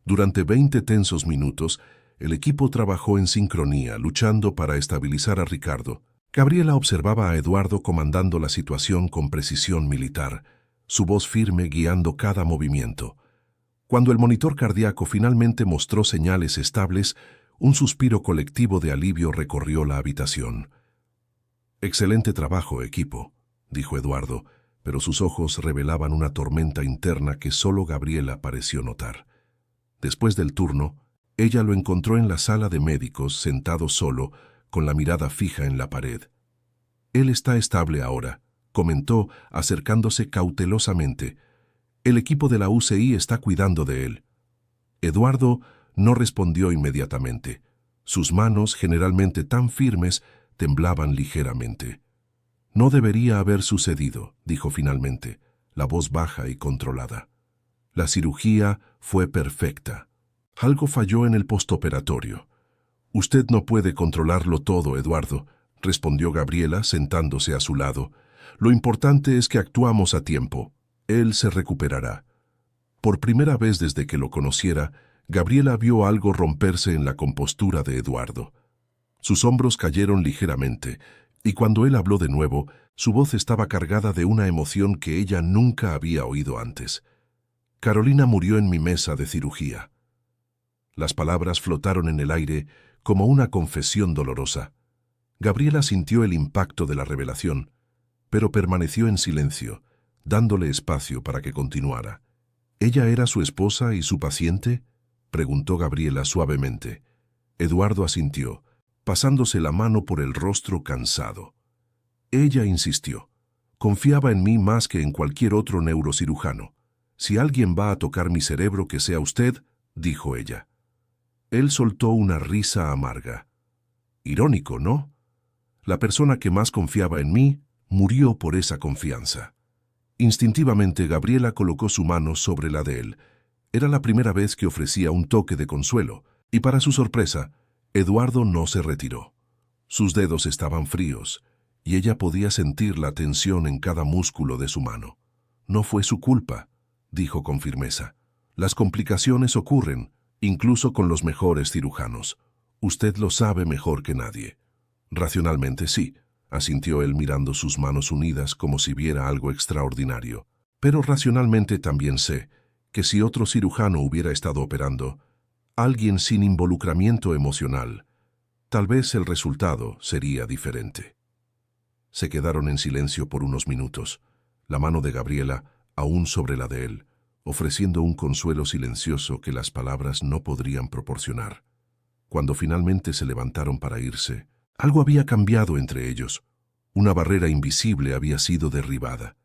Durante 20 tensos minutos, el equipo trabajó en sincronía, luchando para estabilizar a Ricardo. Gabriela observaba a Eduardo comandando la situación con precisión militar, su voz firme guiando cada movimiento. Cuando el monitor cardíaco finalmente mostró señales estables, un suspiro colectivo de alivio recorrió la habitación. «Excelente trabajo, equipo», dijo Eduardo, pero sus ojos revelaban una tormenta interna que solo Gabriela pareció notar. Después del turno, ella lo encontró en la sala de médicos, sentado solo, con la mirada fija en la pared. «Él está estable ahora», comentó, acercándose cautelosamente. «El equipo de la UCI está cuidando de él». Eduardo no respondió inmediatamente. Sus manos, generalmente tan firmes, temblaban ligeramente. «No debería haber sucedido», dijo finalmente, la voz baja y controlada. «La cirugía fue perfecta. Algo falló en el postoperatorio». «Usted no puede controlarlo todo, Eduardo», respondió Gabriela, sentándose a su lado. «Lo importante es que actuamos a tiempo. Él se recuperará». Por primera vez desde que lo conociera, Gabriela vio algo romperse en la compostura de Eduardo. Sus hombros cayeron ligeramente, y cuando él habló de nuevo, su voz estaba cargada de una emoción que ella nunca había oído antes. «Carolina murió en mi mesa de cirugía». Las palabras flotaron en el aire como una confesión dolorosa. Gabriela sintió el impacto de la revelación, pero permaneció en silencio, dándole espacio para que continuara. «¿Ella era su esposa y su paciente?», preguntó Gabriela suavemente. Eduardo asintió, pasándose la mano por el rostro cansado. Ella insistió. «Confiaba en mí más que en cualquier otro neurocirujano. Si alguien va a tocar mi cerebro, que sea usted», dijo ella. Él soltó una risa amarga. «Irónico, ¿no? La persona que más confiaba en mí murió por esa confianza». Instintivamente, Gabriela colocó su mano sobre la de él. Era la primera vez que ofrecía un toque de consuelo, y para su sorpresa, Eduardo no se retiró. Sus dedos estaban fríos, y ella podía sentir la tensión en cada músculo de su mano. No fue su culpa, dijo con firmeza. Las complicaciones ocurren, incluso con los mejores cirujanos. Usted lo sabe mejor que nadie. Racionalmente sí, asintió él mirando sus manos unidas como si viera algo extraordinario. Pero racionalmente también sé que si otro cirujano hubiera estado operando, alguien sin involucramiento emocional, tal vez el resultado sería diferente. Se quedaron en silencio por unos minutos, la mano de Gabriela aún sobre la de él, ofreciendo un consuelo silencioso que las palabras no podrían proporcionar. Cuando finalmente se levantaron para irse, algo había cambiado entre ellos. Una barrera invisible había sido derribada.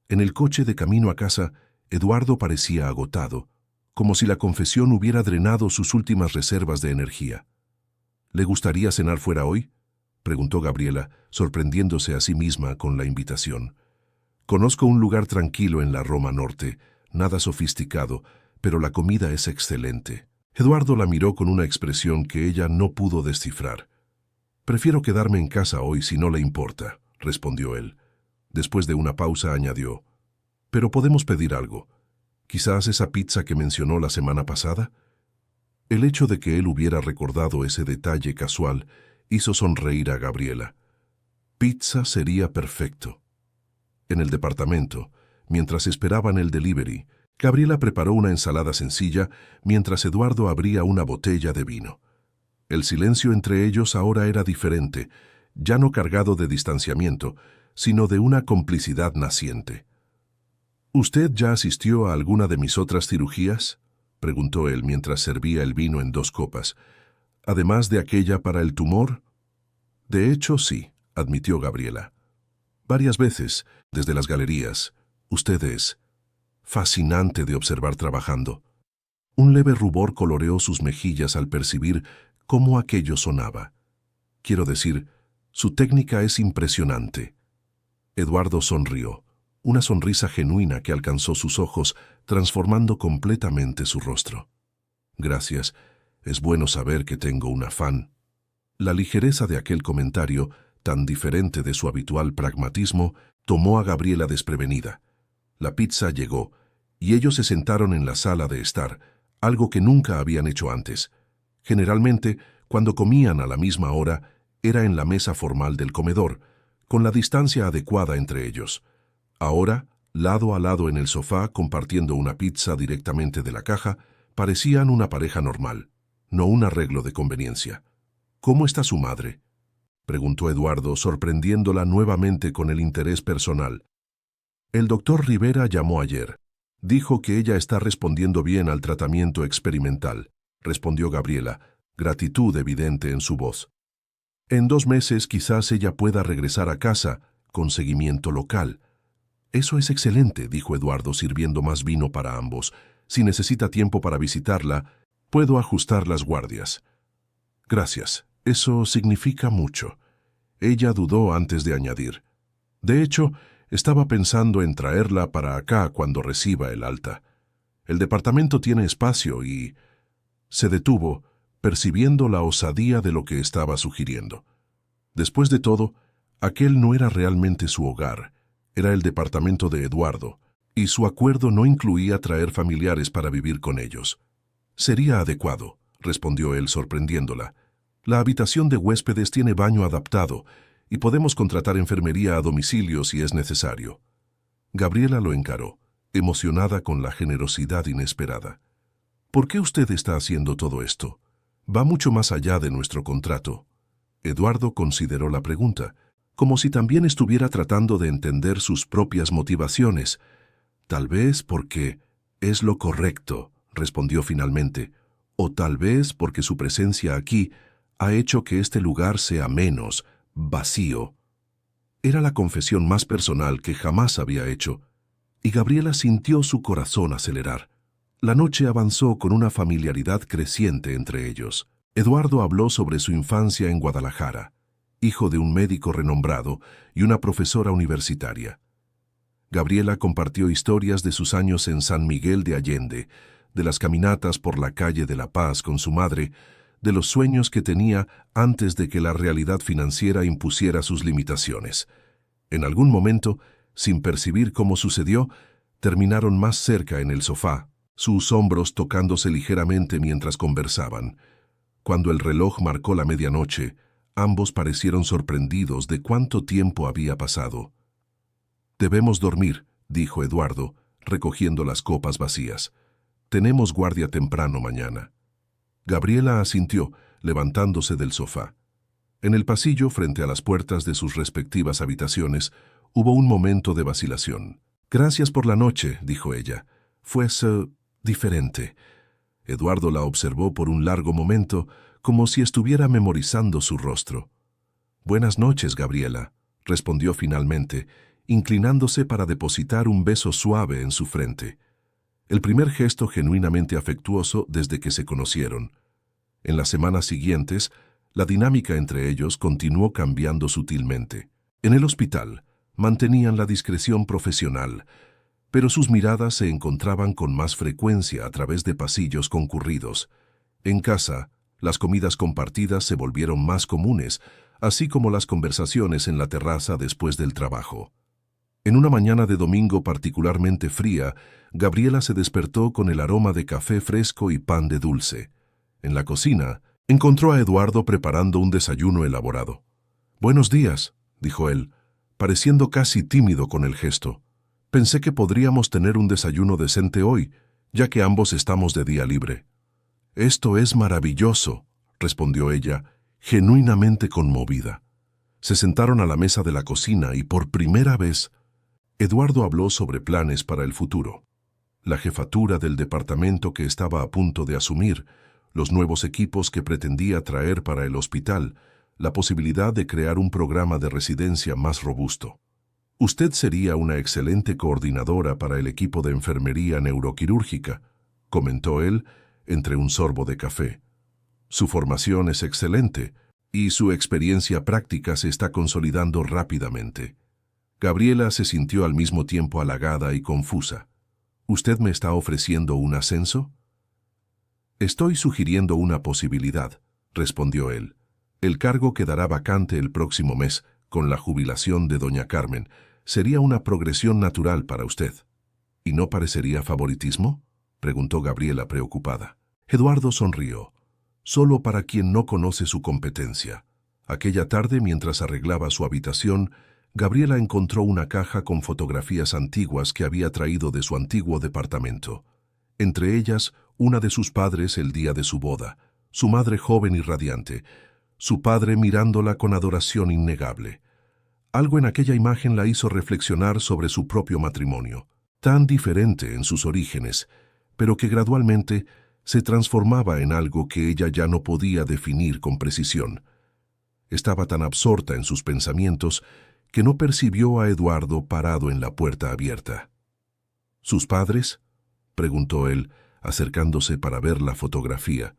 En el coche de camino a casa, Eduardo parecía agotado, como si la confesión hubiera drenado sus últimas reservas de energía. ¿Le gustaría cenar fuera hoy?, preguntó Gabriela, sorprendiéndose a sí misma con la invitación. Conozco un lugar tranquilo en la Roma Norte, nada sofisticado, pero la comida es excelente. Eduardo la miró con una expresión que ella no pudo descifrar. Prefiero quedarme en casa hoy si no le importa, respondió él. Después de una pausa añadió, pero podemos pedir algo. ¿Quizás esa pizza que mencionó la semana pasada? El hecho de que él hubiera recordado ese detalle casual hizo sonreír a Gabriela. Pizza sería perfecto. En el departamento, mientras esperaban el delivery, Gabriela preparó una ensalada sencilla mientras Eduardo abría una botella de vino. El silencio entre ellos ahora era diferente, ya no cargado de distanciamiento, sino de una complicidad naciente. ¿Usted ya asistió a alguna de mis otras cirugías?, preguntó él mientras servía el vino en 2 copas. ¿Además de aquella para el tumor? De hecho, sí, admitió Gabriela. Varias veces, desde las galerías. Usted es fascinante de observar trabajando. Un leve rubor coloreó sus mejillas al percibir cómo aquello sonaba. Quiero decir, su técnica es impresionante. Eduardo sonrió, una sonrisa genuina que alcanzó sus ojos, transformando completamente su rostro. Gracias, es bueno saber que tengo una fan. La ligereza de aquel comentario, tan diferente de su habitual pragmatismo, tomó a Gabriela desprevenida. La pizza llegó, y ellos se sentaron en la sala de estar, algo que nunca habían hecho antes. Generalmente, cuando comían a la misma hora, era en la mesa formal del comedor, con la distancia adecuada entre ellos. Ahora, lado a lado en el sofá, compartiendo una pizza directamente de la caja, parecían una pareja normal, no un arreglo de conveniencia. ¿Cómo está su madre?, preguntó Eduardo, sorprendiéndola nuevamente con el interés personal. El doctor Rivera llamó ayer. Dijo que ella está respondiendo bien al tratamiento experimental, respondió Gabriela, gratitud evidente en su voz. En 2 meses quizás ella pueda regresar a casa, con seguimiento local. Eso es excelente, dijo Eduardo, sirviendo más vino para ambos. Si necesita tiempo para visitarla, puedo ajustar las guardias. Gracias, eso significa mucho. Ella dudó antes de añadir. De hecho, estaba pensando en traerla para acá cuando reciba el alta. El departamento tiene espacio y... Se detuvo, percibiendo la osadía de lo que estaba sugiriendo. Después de todo, aquel no era realmente su hogar, era el departamento de Eduardo, y su acuerdo no incluía traer familiares para vivir con ellos. Sería adecuado, respondió él sorprendiéndola. La habitación de huéspedes tiene baño adaptado, y podemos contratar enfermería a domicilio si es necesario. Gabriela lo encaró, emocionada con la generosidad inesperada. ¿Por qué usted está haciendo todo esto? Va mucho más allá de nuestro contrato. Eduardo consideró la pregunta, como si también estuviera tratando de entender sus propias motivaciones. Tal vez porque es lo correcto, respondió finalmente, o tal vez porque su presencia aquí ha hecho que este lugar sea menos vacío. Era la confesión más personal que jamás había hecho, y Gabriela sintió su corazón acelerar. La noche avanzó con una familiaridad creciente entre ellos. Eduardo habló sobre su infancia en Guadalajara, hijo de un médico renombrado y una profesora universitaria. Gabriela compartió historias de sus años en San Miguel de Allende, de las caminatas por la calle de La Paz con su madre, de los sueños que tenía antes de que la realidad financiera impusiera sus limitaciones. En algún momento, sin percibir cómo sucedió, terminaron más cerca en el sofá, sus hombros tocándose ligeramente mientras conversaban. Cuando el reloj marcó la medianoche, ambos parecieron sorprendidos de cuánto tiempo había pasado. «Debemos dormir», dijo Eduardo, recogiendo las copas vacías. «Tenemos guardia temprano mañana». Gabriela asintió, levantándose del sofá. En el pasillo, frente a las puertas de sus respectivas habitaciones, hubo un momento de vacilación. «Gracias por la noche», dijo ella. «Fue diferente». Eduardo la observó por un largo momento, como si estuviera memorizando su rostro. «Buenas noches, Gabriela», respondió finalmente, inclinándose para depositar un beso suave en su frente. El primer gesto genuinamente afectuoso desde que se conocieron. En las semanas siguientes, la dinámica entre ellos continuó cambiando sutilmente. En el hospital, mantenían la discreción profesional, pero sus miradas se encontraban con más frecuencia a través de pasillos concurridos. En casa, las comidas compartidas se volvieron más comunes, así como las conversaciones en la terraza después del trabajo. En una mañana de domingo particularmente fría, Gabriela se despertó con el aroma de café fresco y pan de dulce. En la cocina, encontró a Eduardo preparando un desayuno elaborado. «Buenos días», dijo él, pareciendo casi tímido con el gesto. «Pensé que podríamos tener un desayuno decente hoy, ya que ambos estamos de día libre». «Esto es maravilloso», respondió ella, genuinamente conmovida. Se sentaron a la mesa de la cocina y por primera vez, Eduardo habló sobre planes para el futuro. La jefatura del departamento que estaba a punto de asumir, los nuevos equipos que pretendía traer para el hospital, la posibilidad de crear un programa de residencia más robusto. «Usted sería una excelente coordinadora para el equipo de enfermería neuroquirúrgica», comentó él entre un sorbo de café. «Su formación es excelente y su experiencia práctica se está consolidando rápidamente». Gabriela se sintió al mismo tiempo halagada y confusa. «¿Usted me está ofreciendo un ascenso?» «Estoy sugiriendo una posibilidad», respondió él. «El cargo quedará vacante el próximo mes, con la jubilación de doña Carmen. Sería una progresión natural para usted». «¿Y no parecería favoritismo?», preguntó Gabriela preocupada. Eduardo sonrió. «Solo para quien no conoce su competencia». Aquella tarde, mientras arreglaba su habitación, Gabriela encontró una caja con fotografías antiguas que había traído de su antiguo departamento. Entre ellas, una de sus padres el día de su boda, su madre joven y radiante, su padre mirándola con adoración innegable. Algo en aquella imagen la hizo reflexionar sobre su propio matrimonio, tan diferente en sus orígenes, pero que gradualmente se transformaba en algo que ella ya no podía definir con precisión. Estaba tan absorta en sus pensamientos que no percibió a Eduardo parado en la puerta abierta. «¿Sus padres?», preguntó él, acercándose para ver la fotografía.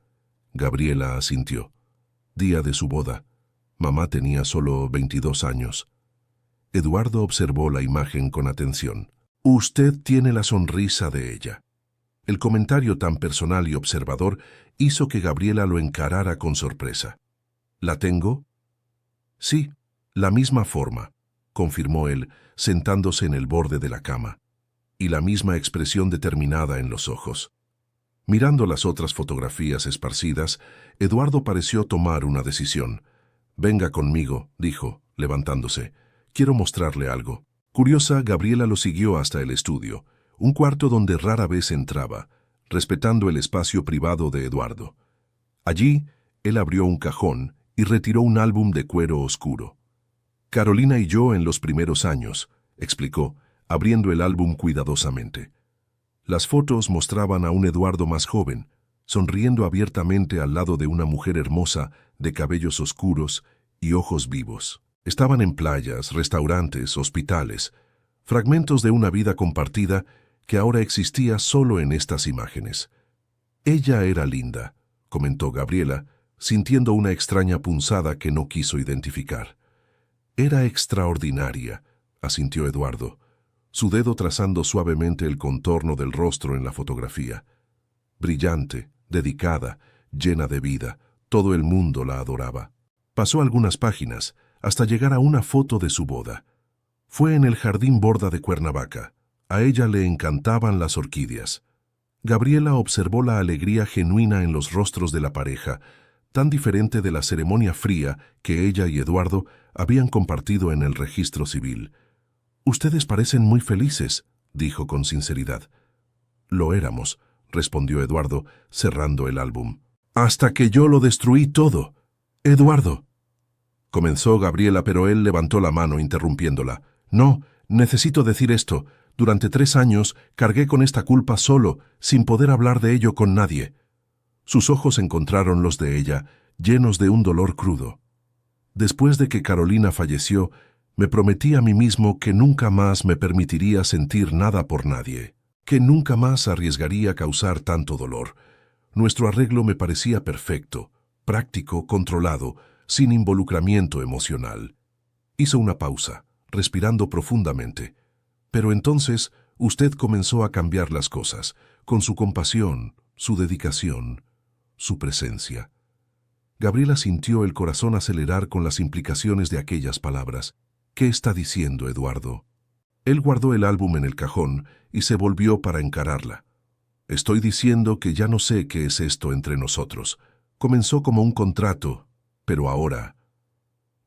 Gabriela asintió. Día de su boda. Mamá tenía solo 22 años. Eduardo observó la imagen con atención. «Usted tiene la sonrisa de ella». El comentario tan personal y observador hizo que Gabriela lo encarara con sorpresa. «¿La tengo?» «Sí, la misma forma», confirmó él, sentándose en el borde de la cama, y la misma expresión determinada en los ojos. Mirando las otras fotografías esparcidas, Eduardo pareció tomar una decisión. «Venga conmigo», dijo, levantándose. «Quiero mostrarle algo». Curiosa, Gabriela lo siguió hasta el estudio, un cuarto donde rara vez entraba, respetando el espacio privado de Eduardo. Allí, él abrió un cajón y retiró un álbum de cuero oscuro. «Carolina y yo en los primeros años», explicó, abriendo el álbum cuidadosamente. Las fotos mostraban a un Eduardo más joven, sonriendo abiertamente al lado de una mujer hermosa de cabellos oscuros y ojos vivos. Estaban en playas, restaurantes, hospitales, fragmentos de una vida compartida que ahora existía solo en estas imágenes. «Ella era linda», comentó Gabriela, sintiendo una extraña punzada que no quiso identificar. «Era extraordinaria», asintió Eduardo. su dedo trazando suavemente el contorno del rostro en la fotografía. Brillante, dedicada, llena de vida, todo el mundo la adoraba. Pasó algunas páginas, hasta llegar a una foto de su boda. Fue en el Jardín Borda de Cuernavaca. A ella le encantaban las orquídeas. Gabriela observó la alegría genuina en los rostros de la pareja, tan diferente de la ceremonia fría que ella y Eduardo habían compartido en el registro civil. «Ustedes parecen muy felices», dijo con sinceridad. «Lo éramos», respondió Eduardo, cerrando el álbum. «Hasta que yo lo destruí todo. Eduardo». Comenzó Gabriela, pero él levantó la mano interrumpiéndola. «No, necesito decir esto. Durante 3 años cargué con esta culpa solo, sin poder hablar de ello con nadie». Sus ojos encontraron los de ella, llenos de un dolor crudo. «Después de que Carolina falleció, me prometí a mí mismo que nunca más me permitiría sentir nada por nadie, que nunca más arriesgaría causar tanto dolor. Nuestro arreglo me parecía perfecto, práctico, controlado, sin involucramiento emocional». Hizo una pausa, respirando profundamente. «Pero entonces usted comenzó a cambiar las cosas, con su compasión, su dedicación, su presencia». Gabriela sintió el corazón acelerar con las implicaciones de aquellas palabras. «¿Qué está diciendo, Eduardo?». Él guardó el álbum en el cajón y se volvió para encararla. «Estoy diciendo que ya no sé qué es esto entre nosotros. Comenzó como un contrato, pero ahora…».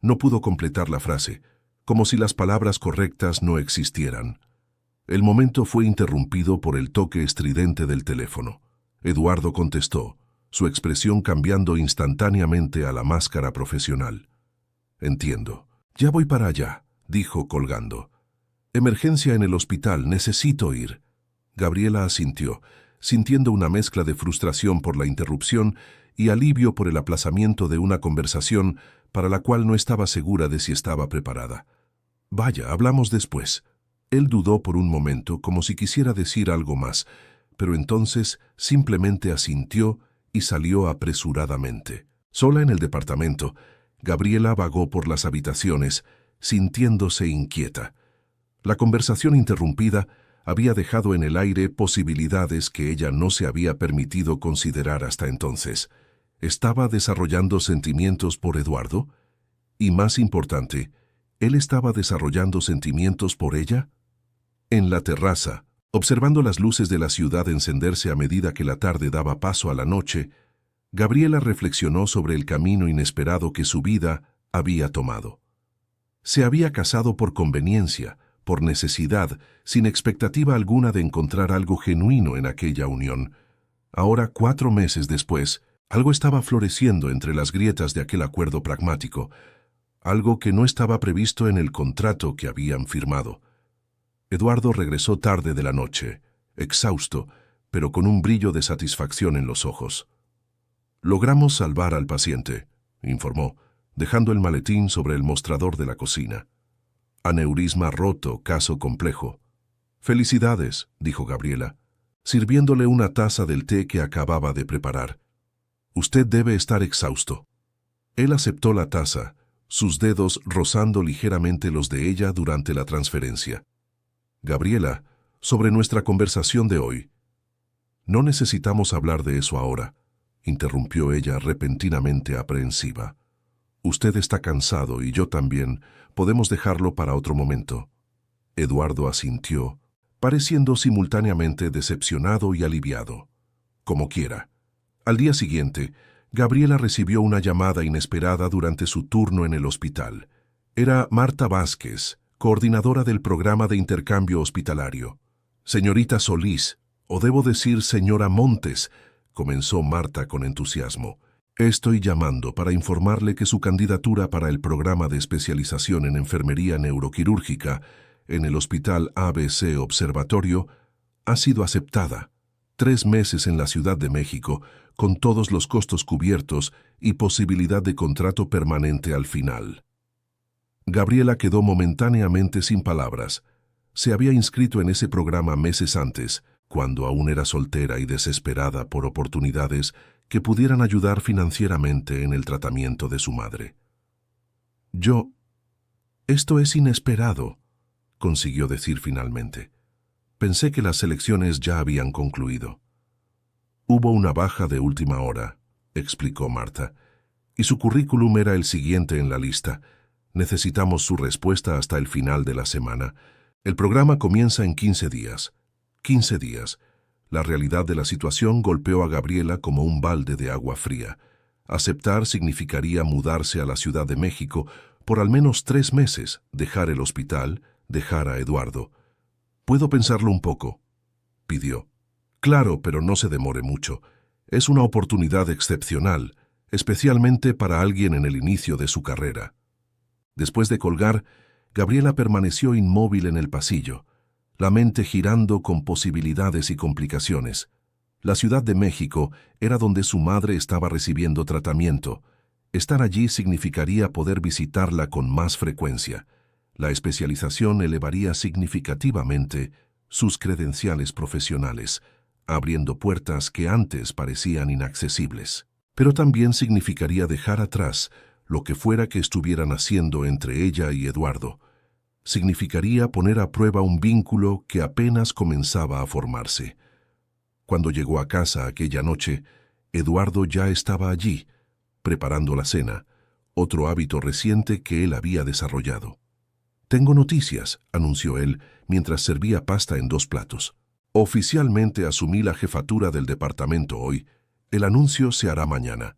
No pudo completar la frase, como si las palabras correctas no existieran. El momento fue interrumpido por el toque estridente del teléfono. Eduardo contestó, su expresión cambiando instantáneamente a la máscara profesional. «Entiendo. Ya voy para allá», dijo colgando. «Emergencia en el hospital, necesito ir». Gabriela asintió, sintiendo una mezcla de frustración por la interrupción y alivio por el aplazamiento de una conversación para la cual no estaba segura de si estaba preparada. «Vaya, hablamos después». Él dudó por un momento, como si quisiera decir algo más, pero entonces simplemente asintió y salió apresuradamente. Sola en el departamento, Gabriela vagó por las habitaciones, sintiéndose inquieta. La conversación interrumpida había dejado en el aire posibilidades que ella no se había permitido considerar hasta entonces. ¿Estaba desarrollando sentimientos por Eduardo? Y más importante, ¿él estaba desarrollando sentimientos por ella? En la terraza, observando las luces de la ciudad encenderse a medida que la tarde daba paso a la noche, Gabriela reflexionó sobre el camino inesperado que su vida había tomado. Se había casado por conveniencia, por necesidad, sin expectativa alguna de encontrar algo genuino en aquella unión. Ahora, 4 meses después, algo estaba floreciendo entre las grietas de aquel acuerdo pragmático, algo que no estaba previsto en el contrato que habían firmado. Eduardo regresó tarde de la noche, exhausto, pero con un brillo de satisfacción en los ojos. «Logramos salvar al paciente», informó, dejando el maletín sobre el mostrador de la cocina. «Aneurisma roto, caso complejo». «Felicidades», dijo Gabriela, sirviéndole una taza del té que acababa de preparar. «Usted debe estar exhausto». Él aceptó la taza, sus dedos rozando ligeramente los de ella durante la transferencia. «Gabriela, sobre nuestra conversación de hoy». «No necesitamos hablar de eso ahora», interrumpió ella repentinamente aprehensiva. «Usted está cansado y yo también. Podemos dejarlo para otro momento». Eduardo asintió, pareciendo simultáneamente decepcionado y aliviado. «Como quiera». Al día siguiente, Gabriela recibió una llamada inesperada durante su turno en el hospital. Era Marta Vázquez, coordinadora del programa de intercambio hospitalario. «Señorita Solís, o debo decir señora Montes», comenzó Marta con entusiasmo. «Estoy llamando para informarle que su candidatura para el programa de especialización en enfermería neuroquirúrgica en el Hospital ABC Observatorio ha sido aceptada. 3 meses en la Ciudad de México, con todos los costos cubiertos y posibilidad de contrato permanente al final». Gabriela quedó momentáneamente sin palabras. Se había inscrito en ese programa meses antes, cuando aún era soltera y desesperada por oportunidades que pudieran ayudar financieramente en el tratamiento de su madre. «Esto es inesperado», consiguió decir finalmente. Pensé que las elecciones ya habían concluido. Hubo una baja de última hora, explicó Marta, y su currículum era el siguiente en la lista. Necesitamos su respuesta hasta el final de la semana. El programa comienza en 15 días. 15 días. La realidad de la situación golpeó a Gabriela como un balde de agua fría. Aceptar significaría mudarse a la Ciudad de México por al menos 3 meses, dejar el hospital, dejar a Eduardo. «¿Puedo pensarlo un poco?», pidió. «Claro, pero no se demore mucho. Es una oportunidad excepcional, especialmente para alguien en el inicio de su carrera». Después de colgar, Gabriela permaneció inmóvil en el pasillo, la mente girando con posibilidades y complicaciones. La Ciudad de México era donde su madre estaba recibiendo tratamiento. Estar allí significaría poder visitarla con más frecuencia. La especialización elevaría significativamente sus credenciales profesionales, abriendo puertas que antes parecían inaccesibles. Pero también significaría dejar atrás lo que fuera que estuvieran haciendo entre ella y Eduardo. Significaría poner a prueba un vínculo que apenas comenzaba a formarse. Cuando llegó a casa aquella noche, Eduardo ya estaba allí, preparando la cena, otro hábito reciente que él había desarrollado. «Tengo noticias», anunció él mientras servía pasta en 2 platos. «Oficialmente asumí la jefatura del departamento hoy. El anuncio se hará mañana».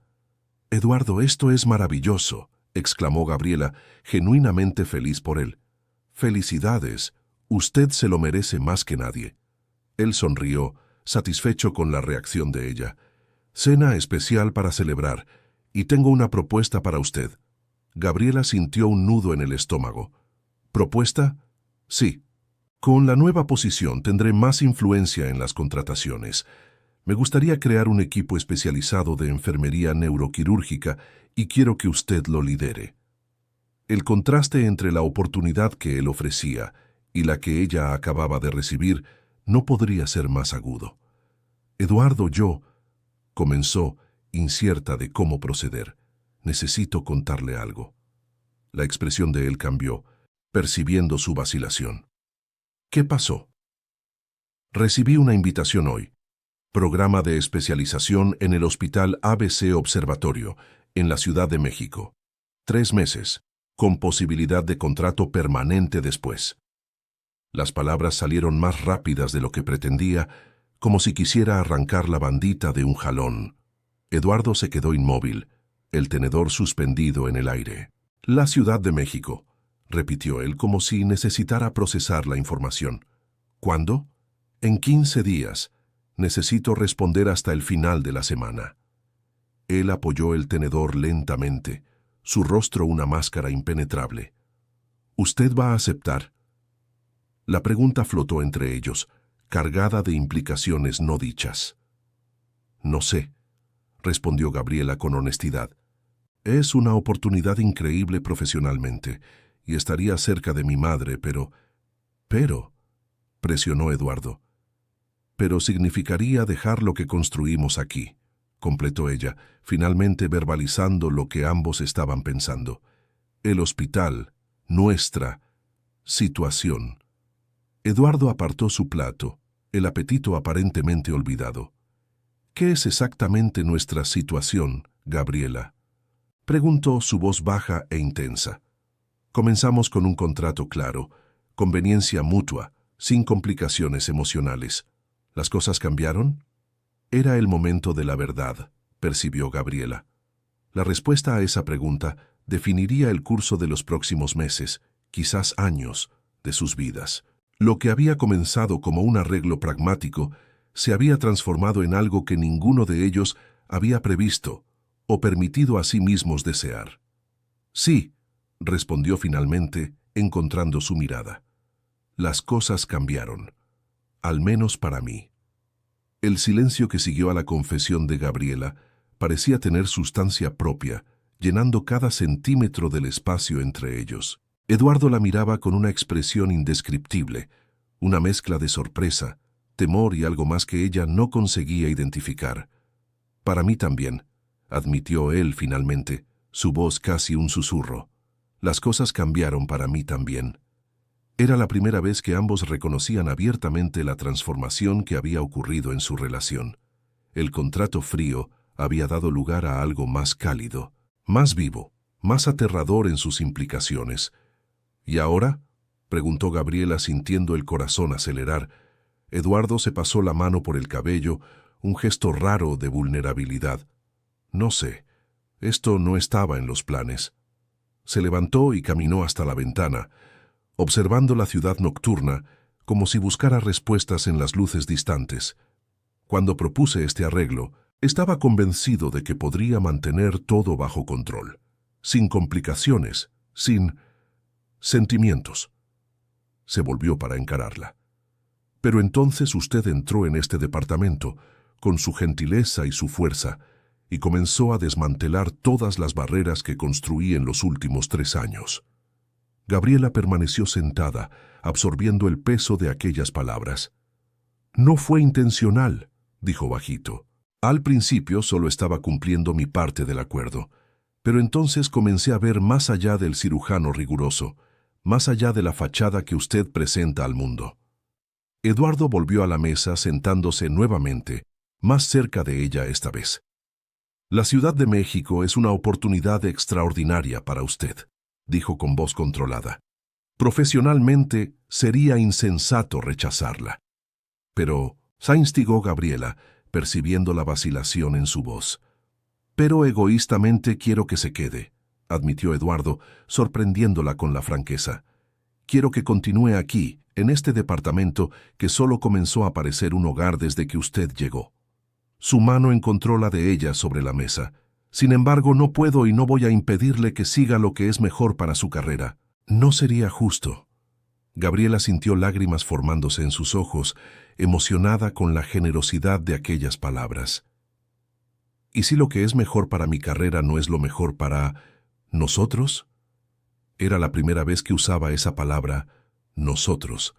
«Eduardo, esto es maravilloso», exclamó Gabriela, genuinamente feliz por él. «Felicidades, usted se lo merece más que nadie». Él sonrió, satisfecho con la reacción de ella. «Cena especial para celebrar, y tengo una propuesta para usted». Gabriela sintió un nudo en el estómago. «¿Propuesta?» «Sí. Con la nueva posición tendré más influencia en las contrataciones. Me gustaría crear un equipo especializado de enfermería neuroquirúrgica y quiero que usted lo lidere». El contraste entre la oportunidad que él ofrecía y la que ella acababa de recibir no podría ser más agudo. «Eduardo, comenzó, incierta de cómo proceder. «Necesito contarle algo». La expresión de él cambió, percibiendo su vacilación. «¿Qué pasó?» «Recibí una invitación hoy. Programa de especialización en el Hospital ABC Observatorio, en la Ciudad de México. 3 meses, con posibilidad de contrato permanente después». Las palabras salieron más rápidas de lo que pretendía, como si quisiera arrancar la bandita de un jalón. Eduardo se quedó inmóvil, el tenedor suspendido en el aire. «La Ciudad de México», repitió él como si necesitara procesar la información. «¿Cuándo?» «En 15 días. Necesito responder hasta el final de la semana». Él apoyó el tenedor lentamente, su rostro una máscara impenetrable. «¿Usted va a aceptar?» La pregunta flotó entre ellos, cargada de implicaciones no dichas. «No sé», respondió Gabriela con honestidad. «Es una oportunidad increíble profesionalmente, y estaría cerca de mi madre, pero, presionó Eduardo. «Pero significaría dejar lo que construimos aquí», completó ella, finalmente verbalizando lo que ambos estaban pensando. «El hospital, nuestra situación». Eduardo apartó su plato, el apetito aparentemente olvidado. «¿Qué es exactamente nuestra situación, Gabriela?», preguntó su voz baja e intensa. «Comenzamos con un contrato claro, conveniencia mutua, sin complicaciones emocionales. ¿Las cosas cambiaron?». Era el momento de la verdad, percibió Gabriela. La respuesta a esa pregunta definiría el curso de los próximos meses, quizás años, de sus vidas. Lo que había comenzado como un arreglo pragmático se había transformado en algo que ninguno de ellos había previsto o permitido a sí mismos desear. «Sí», respondió finalmente, encontrando su mirada. «Las cosas cambiaron, al menos para mí». El silencio que siguió a la confesión de Gabriela parecía tener sustancia propia, llenando cada centímetro del espacio entre ellos. Eduardo la miraba con una expresión indescriptible, una mezcla de sorpresa, temor y algo más que ella no conseguía identificar. «Para mí también», admitió él finalmente, su voz casi un susurro. «Las cosas cambiaron para mí también». Era la primera vez que ambos reconocían abiertamente la transformación que había ocurrido en su relación. El contrato frío había dado lugar a algo más cálido, más vivo, más aterrador en sus implicaciones. ¿Y ahora?, preguntó Gabriela sintiendo el corazón acelerar. Eduardo se pasó la mano por el cabello, un gesto raro de vulnerabilidad. No sé, esto no estaba en los planes. Se levantó y caminó hasta la ventana, observando la ciudad nocturna como si buscara respuestas en las luces distantes. Cuando propuse este arreglo, estaba convencido de que podría mantener todo bajo control, sin complicaciones, sin sentimientos. Se volvió para encararla. Pero entonces usted entró en este departamento, con su gentileza y su fuerza, y comenzó a desmantelar todas las barreras que construí en los últimos 3 años. Gabriela permaneció sentada, absorbiendo el peso de aquellas palabras. No fue intencional, dijo bajito. Al principio solo estaba cumpliendo mi parte del acuerdo, pero entonces comencé a ver más allá del cirujano riguroso, más allá de la fachada que usted presenta al mundo. Eduardo volvió a la mesa sentándose nuevamente, más cerca de ella esta vez. La Ciudad de México es una oportunidad extraordinaria para usted, dijo con voz controlada. Profesionalmente sería insensato rechazarla. Pero, se instigó Gabriela, percibiendo la vacilación en su voz. Pero egoístamente quiero que se quede, admitió Eduardo, sorprendiéndola con la franqueza. Quiero que continúe aquí, en este departamento que solo comenzó a parecer un hogar desde que usted llegó. Su mano encontró la de ella sobre la mesa. Sin embargo, no puedo y no voy a impedirle que siga lo que es mejor para su carrera. No sería justo. Gabriela sintió lágrimas formándose en sus ojos, emocionada con la generosidad de aquellas palabras. ¿Y si lo que es mejor para mi carrera no es lo mejor para nosotros? Era la primera vez que usaba esa palabra, nosotros,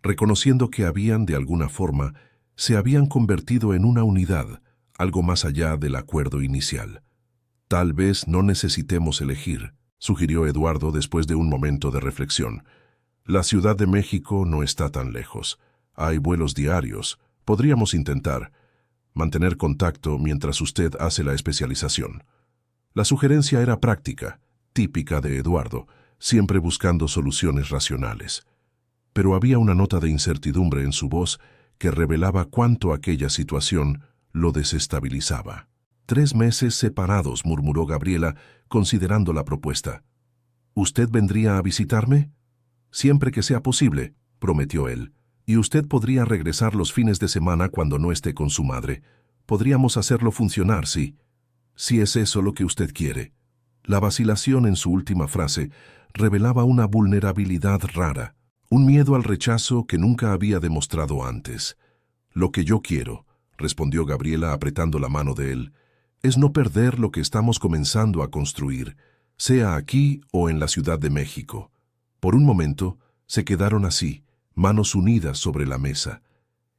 reconociendo que habían, de alguna forma, se habían convertido en una unidad, algo más allá del acuerdo inicial. Tal vez no necesitemos elegir, sugirió Eduardo después de un momento de reflexión. La Ciudad de México no está tan lejos. Hay vuelos diarios. Podríamos intentar mantener contacto mientras usted hace la especialización. La sugerencia era práctica, típica de Eduardo, siempre buscando soluciones racionales. Pero había una nota de incertidumbre en su voz que revelaba cuánto aquella situación lo desestabilizaba. 3 meses separados, murmuró Gabriela, considerando la propuesta. ¿Usted vendría a visitarme? Siempre que sea posible, prometió él. Y usted podría regresar los fines de semana cuando no esté con su madre. Podríamos hacerlo funcionar, sí. Si es eso lo que usted quiere. La vacilación en su última frase revelaba una vulnerabilidad rara, un miedo al rechazo que nunca había demostrado antes. Lo que yo quiero, respondió Gabriela apretando la mano de él, es no perder lo que estamos comenzando a construir, sea aquí o en la Ciudad de México. Por un momento, se quedaron así, manos unidas sobre la mesa,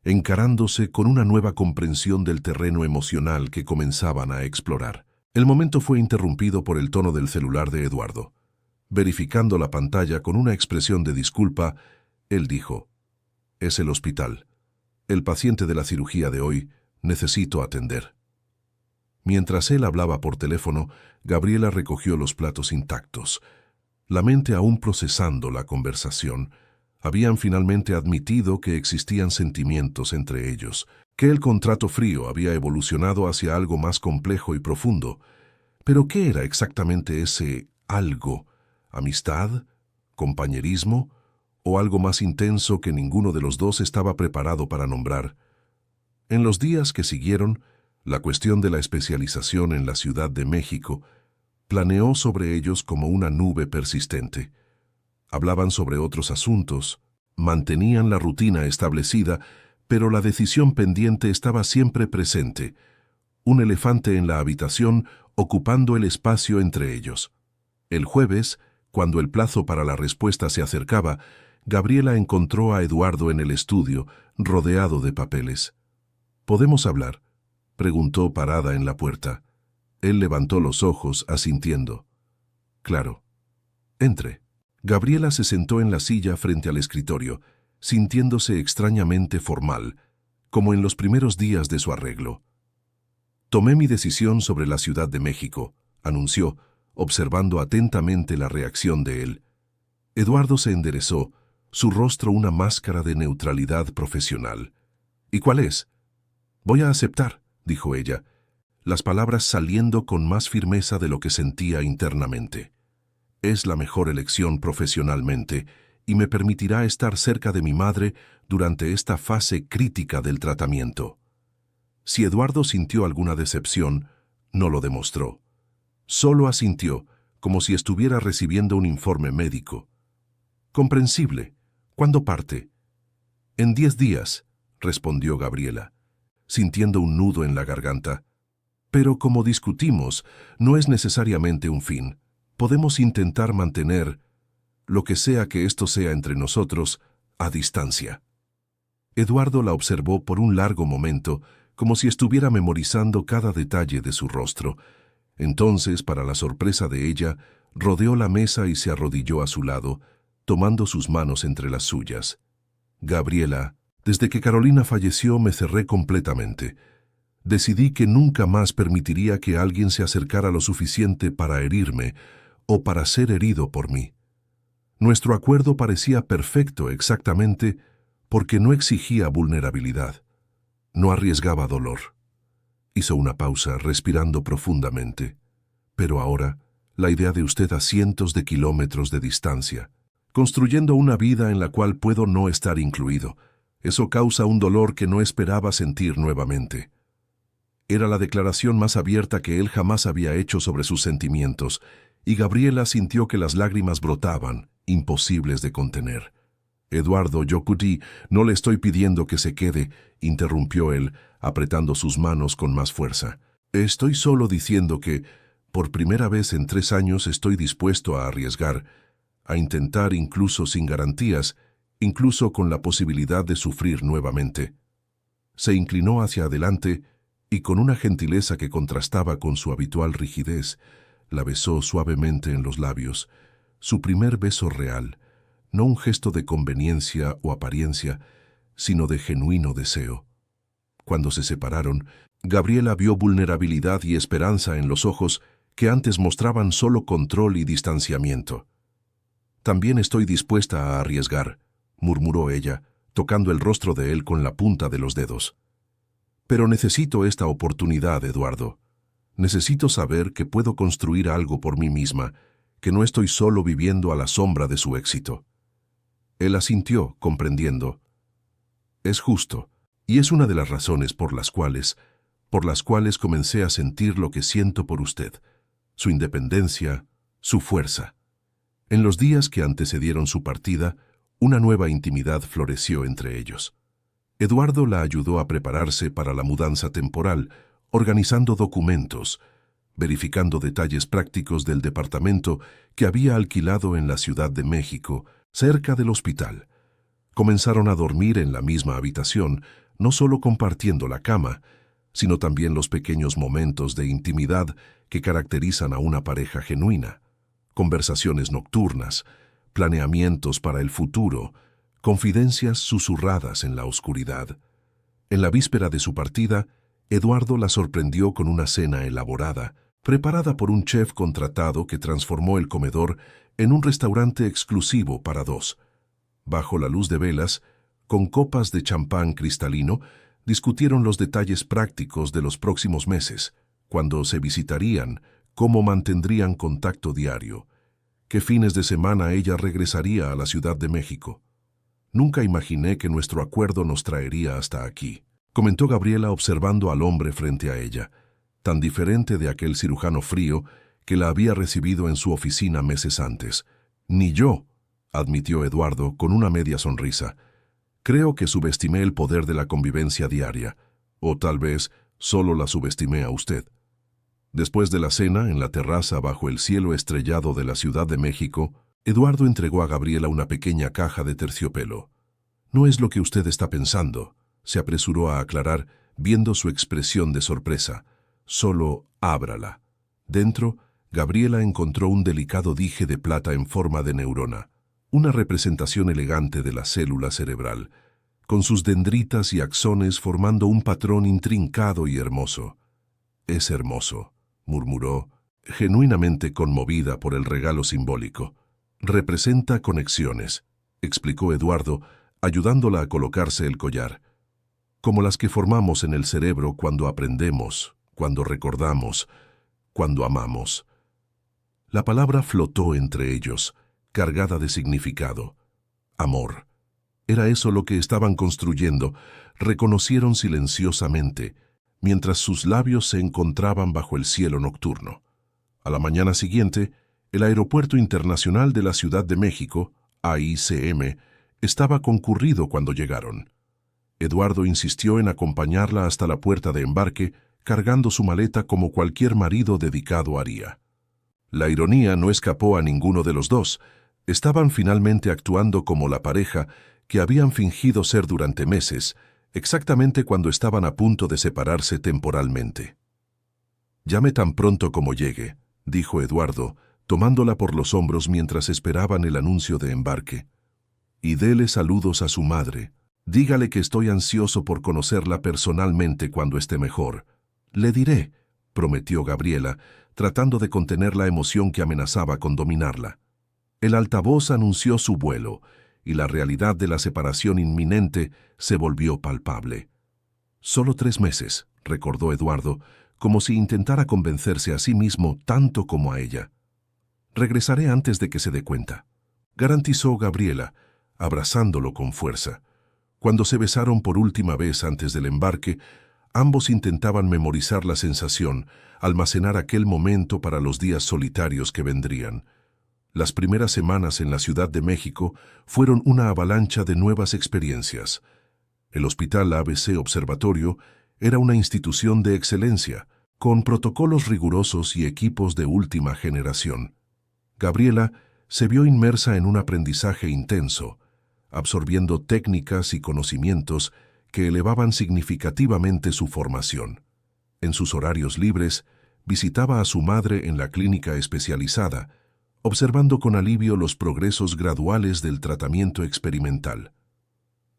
encarándose con una nueva comprensión del terreno emocional que comenzaban a explorar. El momento fue interrumpido por el tono del celular de Eduardo. Verificando la pantalla con una expresión de disculpa, él dijo, «Es el hospital. El paciente de la cirugía de hoy necesito atender». Mientras él hablaba por teléfono, Gabriela recogió los platos intactos. La mente aún procesando la conversación, habían finalmente admitido que existían sentimientos entre ellos, que el contrato frío había evolucionado hacia algo más complejo y profundo. ¿Pero qué era exactamente ese algo? ¿Amistad? ¿Compañerismo? ¿O algo más intenso que ninguno de los dos estaba preparado para nombrar? En los días que siguieron, la cuestión de la especialización en la Ciudad de México planeó sobre ellos como una nube persistente. Hablaban sobre otros asuntos, mantenían la rutina establecida, pero la decisión pendiente estaba siempre presente, un elefante en la habitación ocupando el espacio entre ellos. El jueves, cuando el plazo para la respuesta se acercaba, Gabriela encontró a Eduardo en el estudio, rodeado de papeles. «¿Podemos hablar?», preguntó parada en la puerta. Él levantó los ojos, asintiendo. «Claro. Entre». Gabriela se sentó en la silla frente al escritorio, sintiéndose extrañamente formal, como en los primeros días de su arreglo. «Tomé mi decisión sobre la Ciudad de México», anunció, observando atentamente la reacción de él. Eduardo se enderezó, su rostro una máscara de neutralidad profesional. «¿Y cuál es?» «Voy a aceptar», dijo ella, las palabras saliendo con más firmeza de lo que sentía internamente. «Es la mejor elección profesionalmente y me permitirá estar cerca de mi madre durante esta fase crítica del tratamiento». Si Eduardo sintió alguna decepción, no lo demostró. Solo asintió, como si estuviera recibiendo un informe médico. «Comprensible. ¿Cuándo parte?» «En 10 días», respondió Gabriela, sintiendo un nudo en la garganta. «Pero como discutimos, no es necesariamente un fin. Podemos intentar mantener, lo que sea que esto sea entre nosotros, a distancia». Eduardo la observó por un largo momento, como si estuviera memorizando cada detalle de su rostro. Entonces, para la sorpresa de ella, rodeó la mesa y se arrodilló a su lado, tomando sus manos entre las suyas. «Gabriela, desde que Carolina falleció me cerré completamente. Decidí que nunca más permitiría que alguien se acercara lo suficiente para herirme o para ser herido por mí. Nuestro acuerdo parecía perfecto exactamente porque no exigía vulnerabilidad. No arriesgaba dolor». Hizo una pausa, respirando profundamente. «Pero ahora, la idea de usted a cientos de kilómetros de distancia, construyendo una vida en la cual puedo no estar incluido, eso causa un dolor que no esperaba sentir nuevamente». Era la declaración más abierta que él jamás había hecho sobre sus sentimientos, y Gabriela sintió que las lágrimas brotaban, imposibles de contener. «Eduardo Yocuti, no le estoy pidiendo que se quede», interrumpió él, apretando sus manos con más fuerza. «Estoy solo diciendo que, por primera vez en 3 años, estoy dispuesto a arriesgar, a intentar incluso sin garantías, incluso con la posibilidad de sufrir nuevamente». Se inclinó hacia adelante y con una gentileza que contrastaba con su habitual rigidez, la besó suavemente en los labios, su primer beso real, no un gesto de conveniencia o apariencia, sino de genuino deseo. Cuando se separaron, Gabriela vio vulnerabilidad y esperanza en los ojos que antes mostraban solo control y distanciamiento. «También estoy dispuesta a arriesgar», murmuró ella, tocando el rostro de él con la punta de los dedos. «Pero necesito esta oportunidad, Eduardo. Necesito saber que puedo construir algo por mí misma, que no estoy solo viviendo a la sombra de su éxito». Él asintió, comprendiendo. «Es justo, y es una de las razones por las cuales comencé a sentir lo que siento por usted, su independencia, su fuerza». En los días que antecedieron su partida, una nueva intimidad floreció entre ellos. Eduardo la ayudó a prepararse para la mudanza temporal, organizando documentos, verificando detalles prácticos del departamento que había alquilado en la Ciudad de México, cerca del hospital. Comenzaron a dormir en la misma habitación, no solo compartiendo la cama, sino también los pequeños momentos de intimidad que caracterizan a una pareja genuina. Conversaciones nocturnas, planeamientos para el futuro, confidencias susurradas en la oscuridad. En la víspera de su partida, Eduardo la sorprendió con una cena elaborada, preparada por un chef contratado que transformó el comedor en un restaurante exclusivo para 2. Bajo la luz de velas, con copas de champán cristalino, discutieron los detalles prácticos de los próximos meses, cuándo se visitarían, cómo mantendrían contacto diario, qué fines de semana ella regresaría a la Ciudad de México. «Nunca imaginé que nuestro acuerdo nos traería hasta aquí», comentó Gabriela observando al hombre frente a ella, tan diferente de aquel cirujano frío que la había recibido en su oficina meses antes. «Ni yo», admitió Eduardo con una media sonrisa. «Creo que subestimé el poder de la convivencia diaria, o tal vez solo la subestimé a usted». Después de la cena, en la terraza bajo el cielo estrellado de la Ciudad de México, Eduardo entregó a Gabriela una pequeña caja de terciopelo. «No es lo que usted está pensando», se apresuró a aclarar, viendo su expresión de sorpresa. «Solo ábrala». Dentro, Gabriela encontró un delicado dije de plata en forma de neurona. una representación elegante de la célula cerebral, con sus dendritas y axones formando un patrón intrincado y hermoso. «Es hermoso», murmuró, genuinamente conmovida por el regalo simbólico. «Representa conexiones», explicó Eduardo, ayudándola a colocarse el collar, «como las que formamos en el cerebro cuando aprendemos, cuando recordamos, cuando amamos». La palabra flotó entre ellos, cargada de significado. Amor. Era eso lo que estaban construyendo, reconocieron silenciosamente, mientras sus labios se encontraban bajo el cielo nocturno. A la mañana siguiente, el Aeropuerto Internacional de la Ciudad de México, AICM, estaba concurrido cuando llegaron. Eduardo insistió en acompañarla hasta la puerta de embarque, cargando su maleta como cualquier marido dedicado haría. La ironía no escapó a ninguno de los dos. Estaban finalmente actuando como la pareja que habían fingido ser durante meses, exactamente cuando estaban a punto de separarse temporalmente. «Llame tan pronto como llegue», dijo Eduardo, tomándola por los hombros mientras esperaban el anuncio de embarque. «Y dele saludos a su madre. Dígale que estoy ansioso por conocerla personalmente cuando esté mejor». «Le diré», prometió Gabriela, tratando de contener la emoción que amenazaba con dominarla. El altavoz anunció su vuelo, y la realidad de la separación inminente se volvió palpable. «Solo 3 meses», recordó Eduardo, como si intentara convencerse a sí mismo tanto como a ella. «Regresaré antes de que se dé cuenta», garantizó Gabriela, abrazándolo con fuerza. Cuando se besaron por última vez antes del embarque, ambos intentaban memorizar la sensación, almacenar aquel momento para los días solitarios que vendrían. Las primeras semanas en la Ciudad de México fueron una avalancha de nuevas experiencias. El Hospital ABC Observatorio era una institución de excelencia, con protocolos rigurosos y equipos de última generación. Gabriela se vio inmersa en un aprendizaje intenso, absorbiendo técnicas y conocimientos que elevaban significativamente su formación. En sus horarios libres, visitaba a su madre en la clínica especializada, observando con alivio los progresos graduales del tratamiento experimental.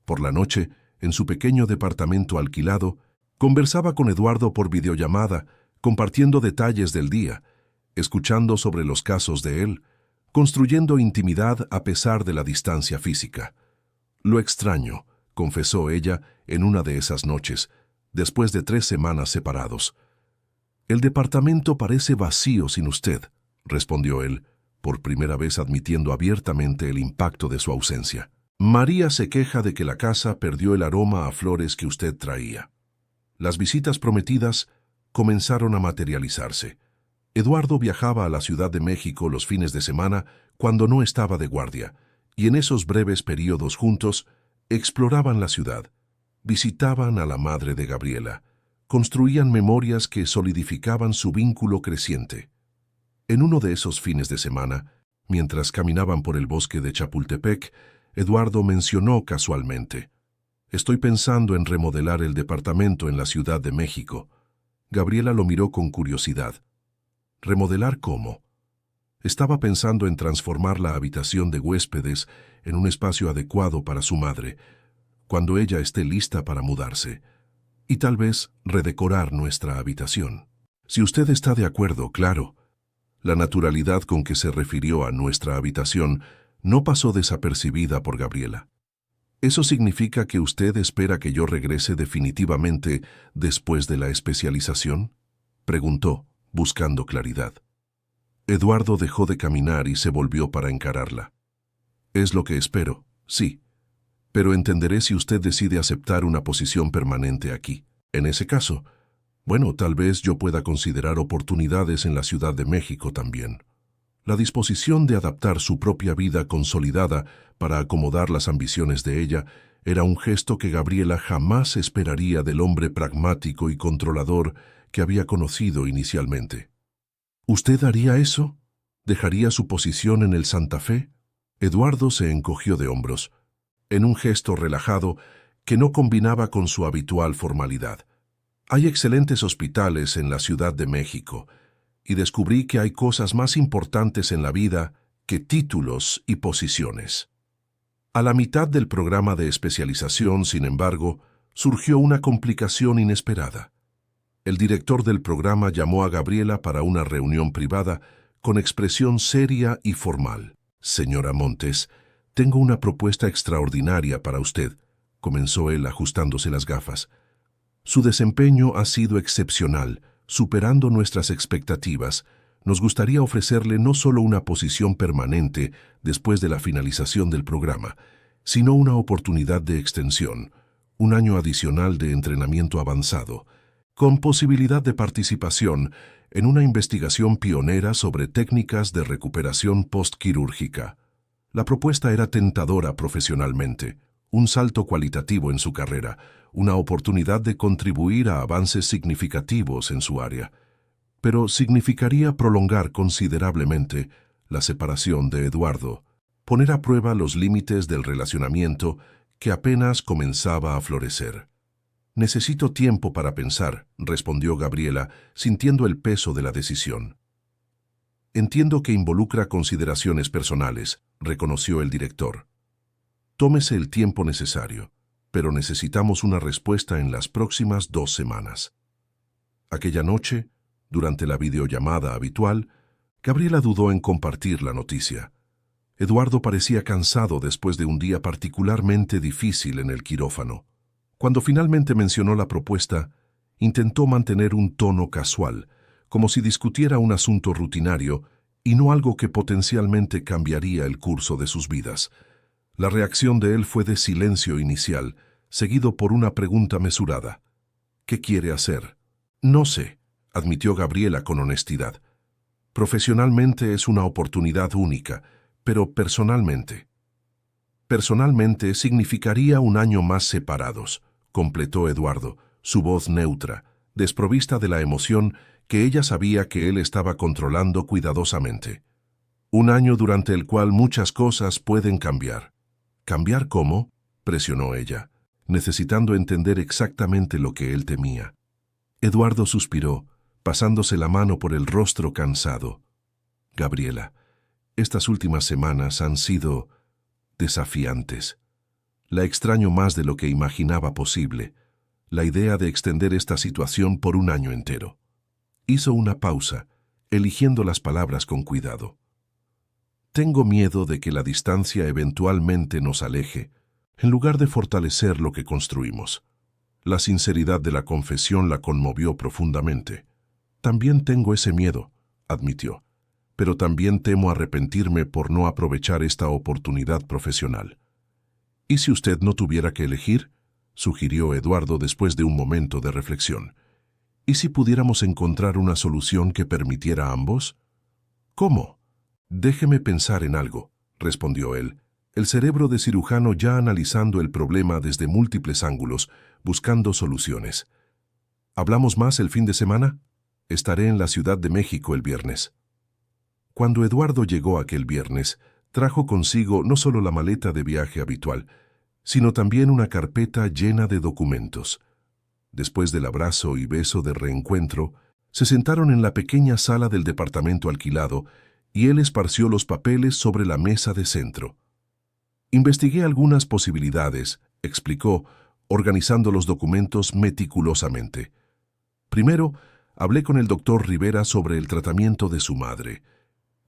Por la noche, en su pequeño departamento alquilado, conversaba con Eduardo por videollamada, compartiendo detalles del día, escuchando sobre los casos de él, construyendo intimidad a pesar de la distancia física. «Lo extraño», confesó ella en una de esas noches, después de 3 semanas separados. «El departamento parece vacío sin usted», respondió él, por primera vez admitiendo abiertamente el impacto de su ausencia. «María se queja de que la casa perdió el aroma a flores que usted traía». Las visitas prometidas comenzaron a materializarse. Eduardo viajaba a la Ciudad de México los fines de semana cuando no estaba de guardia, y en esos breves períodos juntos exploraban la ciudad, visitaban a la madre de Gabriela, construían memorias que solidificaban su vínculo creciente. En uno de esos fines de semana, mientras caminaban por el bosque de Chapultepec, Eduardo mencionó casualmente: «Estoy pensando en remodelar el departamento en la Ciudad de México». Gabriela lo miró con curiosidad. «¿Remodelar cómo?». Estaba pensando en transformar la habitación de huéspedes en un espacio adecuado para su madre, cuando ella esté lista para mudarse, y tal vez redecorar nuestra habitación. Si usted está de acuerdo, claro». La naturalidad con que se refirió a nuestra habitación no pasó desapercibida por Gabriela. ¿Eso significa que usted espera que yo regrese definitivamente después de la especialización?, preguntó, buscando claridad. Eduardo dejó de caminar y se volvió para encararla. «Es lo que espero, sí. Pero entenderé si usted decide aceptar una posición permanente aquí. En ese caso, bueno, tal vez yo pueda considerar oportunidades en la Ciudad de México también». La disposición de adaptar su propia vida consolidada para acomodar las ambiciones de ella era un gesto que Gabriela jamás esperaría del hombre pragmático y controlador que había conocido inicialmente. «¿Usted haría eso? ¿Dejaría su posición en el Santa Fe?». Eduardo se encogió de hombros, en un gesto relajado que no combinaba con su habitual formalidad. «Hay excelentes hospitales en la Ciudad de México, y descubrí que hay cosas más importantes en la vida que títulos y posiciones. A la mitad del programa de especialización, sin embargo, surgió una complicación inesperada. El director del programa llamó a Gabriela para una reunión privada con expresión seria y formal. «Señora Montes, tengo una propuesta extraordinaria para usted», comenzó él ajustándose las gafas. «Su desempeño ha sido excepcional, superando nuestras expectativas. Nos gustaría ofrecerle no solo una posición permanente después de la finalización del programa, sino una oportunidad de extensión, un año adicional de entrenamiento avanzado, con posibilidad de participación en una investigación pionera sobre técnicas de recuperación postquirúrgica». La propuesta era tentadora profesionalmente, un salto cualitativo en su carrera, una oportunidad de contribuir a avances significativos en su área, pero significaría prolongar considerablemente la separación de Eduardo, poner a prueba los límites del relacionamiento que apenas comenzaba a florecer. «Necesito tiempo para pensar», respondió Gabriela, sintiendo el peso de la decisión. «Entiendo que involucra consideraciones personales», reconoció el director. «Tómese el tiempo necesario, pero necesitamos una respuesta en las próximas 2 semanas». Aquella noche, durante la videollamada habitual, Gabriela dudó en compartir la noticia. Eduardo parecía cansado después de un día particularmente difícil en el quirófano. Cuando finalmente mencionó la propuesta, intentó mantener un tono casual, como si discutiera un asunto rutinario y no algo que potencialmente cambiaría el curso de sus vidas. La reacción de él fue de silencio inicial, seguido por una pregunta mesurada. «¿Qué quiere hacer?» «No sé», admitió Gabriela con honestidad. «Profesionalmente es una oportunidad única, pero personalmente». «Personalmente significaría un año más separados», completó Eduardo, su voz neutra, desprovista de la emoción que ella sabía que él estaba controlando cuidadosamente. «Un año durante el cual muchas cosas pueden cambiar». «¿Cambiar cómo?», presionó ella, necesitando entender exactamente lo que él temía. Eduardo suspiró, pasándose la mano por el rostro cansado. «Gabriela, estas últimas semanas han sido desafiantes. La extraño más de lo que imaginaba posible, la idea de extender esta situación por un año entero». Hizo una pausa, eligiendo las palabras con cuidado. «Tengo miedo de que la distancia eventualmente nos aleje, en lugar de fortalecer lo que construimos». La sinceridad de la confesión la conmovió profundamente. «También tengo ese miedo», admitió, «pero también temo arrepentirme por no aprovechar esta oportunidad profesional». «¿Y si usted no tuviera que elegir?», sugirió Eduardo después de un momento de reflexión. «¿Y si pudiéramos encontrar una solución que permitiera a ambos?» «¿Cómo?». «Déjeme pensar en algo», respondió él, el cerebro de cirujano ya analizando el problema desde múltiples ángulos, buscando soluciones. «¿Hablamos más el fin de semana? Estaré en la Ciudad de México el viernes». Cuando Eduardo llegó aquel viernes, trajo consigo no solo la maleta de viaje habitual, sino también una carpeta llena de documentos. Después del abrazo y beso de reencuentro, se sentaron en la pequeña sala del departamento alquilado y él esparció los papeles sobre la mesa de centro. «Investigué algunas posibilidades», explicó, organizando los documentos meticulosamente. «Primero, hablé con el doctor Rivera sobre el tratamiento de su madre.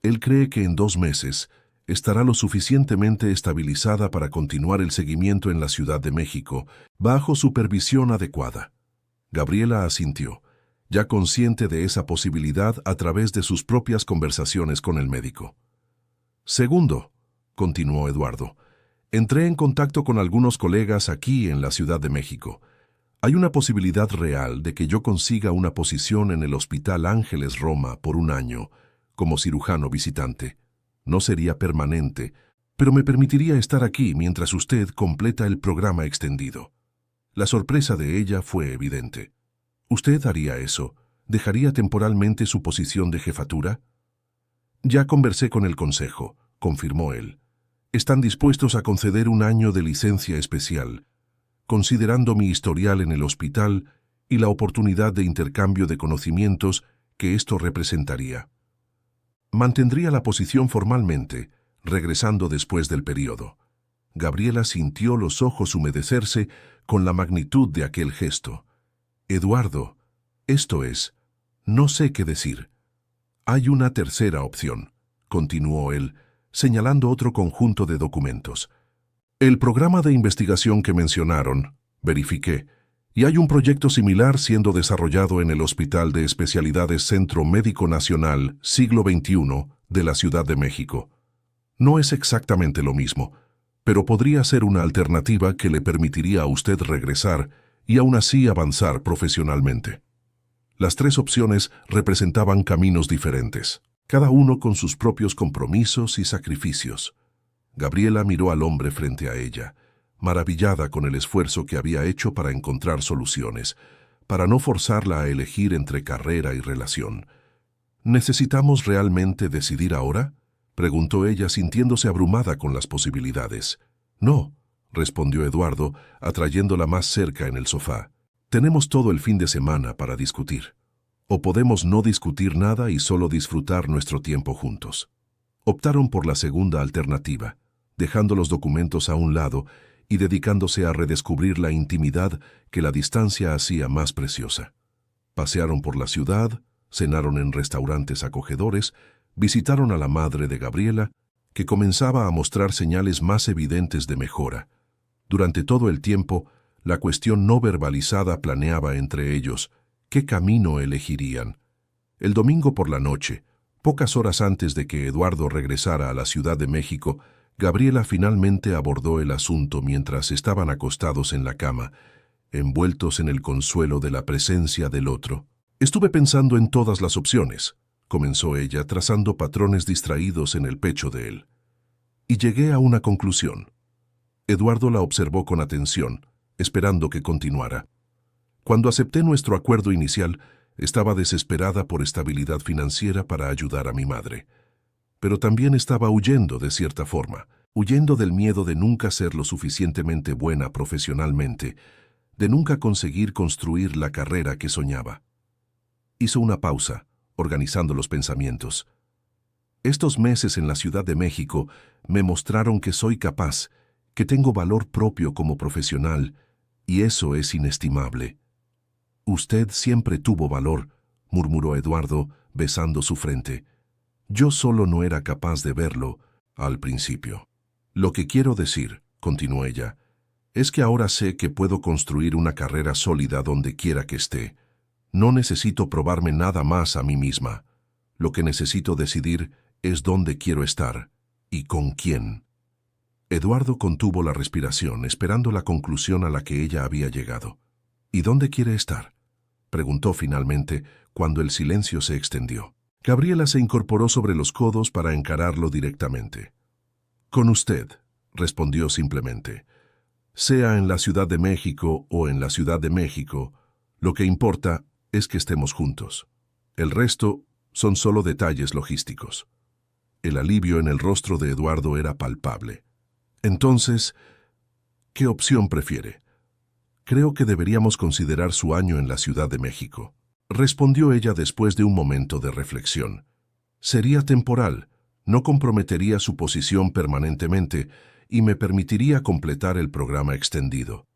Él cree que en 2 meses estará lo suficientemente estabilizada para continuar el seguimiento en la Ciudad de México, bajo supervisión adecuada». Gabriela asintió, ya consciente de esa posibilidad a través de sus propias conversaciones con el médico. «Segundo», continuó Eduardo, «entré en contacto con algunos colegas aquí en la Ciudad de México. Hay una posibilidad real de que yo consiga una posición en el Hospital Ángeles Roma por un año, como cirujano visitante. No sería permanente, pero me permitiría estar aquí mientras usted completa el programa extendido». La sorpresa de ella fue evidente. «¿Usted haría eso? ¿Dejaría temporalmente su posición de jefatura?» «Ya conversé con el consejo», confirmó él. «Están dispuestos a conceder un año de licencia especial, considerando mi historial en el hospital y la oportunidad de intercambio de conocimientos que esto representaría». Mantendría la posición formalmente, regresando después del periodo. Gabriela sintió los ojos humedecerse con la magnitud de aquel gesto. Eduardo, esto es, no sé qué decir. Hay una tercera opción, continuó él, señalando otro conjunto de documentos. El programa de investigación que mencionaron, verifiqué, y hay un proyecto similar siendo desarrollado en el Hospital de Especialidades Centro Médico Nacional Siglo XXI de la Ciudad de México. No es exactamente lo mismo, pero podría ser una alternativa que le permitiría a usted regresar y aún así avanzar profesionalmente. Las tres opciones representaban caminos diferentes, cada uno con sus propios compromisos y sacrificios. Gabriela miró al hombre frente a ella, maravillada con el esfuerzo que había hecho para encontrar soluciones, para no forzarla a elegir entre carrera y relación. ¿Necesitamos realmente decidir ahora?, preguntó ella sintiéndose abrumada con las posibilidades. No, respondió Eduardo, atrayéndola más cerca en el sofá. Tenemos todo el fin de semana para discutir. O podemos no discutir nada y solo disfrutar nuestro tiempo juntos. Optaron por la segunda alternativa, dejando los documentos a un lado y dedicándose a redescubrir la intimidad que la distancia hacía más preciosa. Pasearon por la ciudad, cenaron en restaurantes acogedores, visitaron a la madre de Gabriela, que comenzaba a mostrar señales más evidentes de mejora. Durante todo el tiempo, la cuestión no verbalizada planeaba entre ellos qué camino elegirían. El domingo por la noche, pocas horas antes de que Eduardo regresara a la Ciudad de México, Gabriela finalmente abordó el asunto mientras estaban acostados en la cama, envueltos en el consuelo de la presencia del otro. Estuve pensando en todas las opciones, comenzó ella, trazando patrones distraídos en el pecho de él. Y llegué a una conclusión. Eduardo la observó con atención, esperando que continuara. Cuando acepté nuestro acuerdo inicial, estaba desesperada por estabilidad financiera para ayudar a mi madre. Pero también estaba huyendo de cierta forma, huyendo del miedo de nunca ser lo suficientemente buena profesionalmente, de nunca conseguir construir la carrera que soñaba. Hizo una pausa, organizando los pensamientos. Estos meses en la Ciudad de México me mostraron que soy capaz, que tengo valor propio como profesional, y eso es inestimable. Usted siempre tuvo valor, murmuró Eduardo, besando su frente. Yo solo no era capaz de verlo al principio. Lo que quiero decir, continuó ella, es que ahora sé que puedo construir una carrera sólida donde quiera que esté. No necesito probarme nada más a mí misma. Lo que necesito decidir es dónde quiero estar y con quién. Eduardo contuvo la respiración, esperando la conclusión a la que ella había llegado. ¿Y dónde quiere estar?, preguntó finalmente, cuando el silencio se extendió. Gabriela se incorporó sobre los codos para encararlo directamente. Con usted, respondió simplemente. Sea en la Ciudad de México o en la Ciudad de México, lo que importa es que estemos juntos. El resto son solo detalles logísticos. El alivio en el rostro de Eduardo era palpable. Entonces, ¿qué opción prefiere? Creo que deberíamos considerar su año en la Ciudad de México, respondió ella después de un momento de reflexión. Sería temporal, no comprometería su posición permanentemente y me permitiría completar el programa extendido.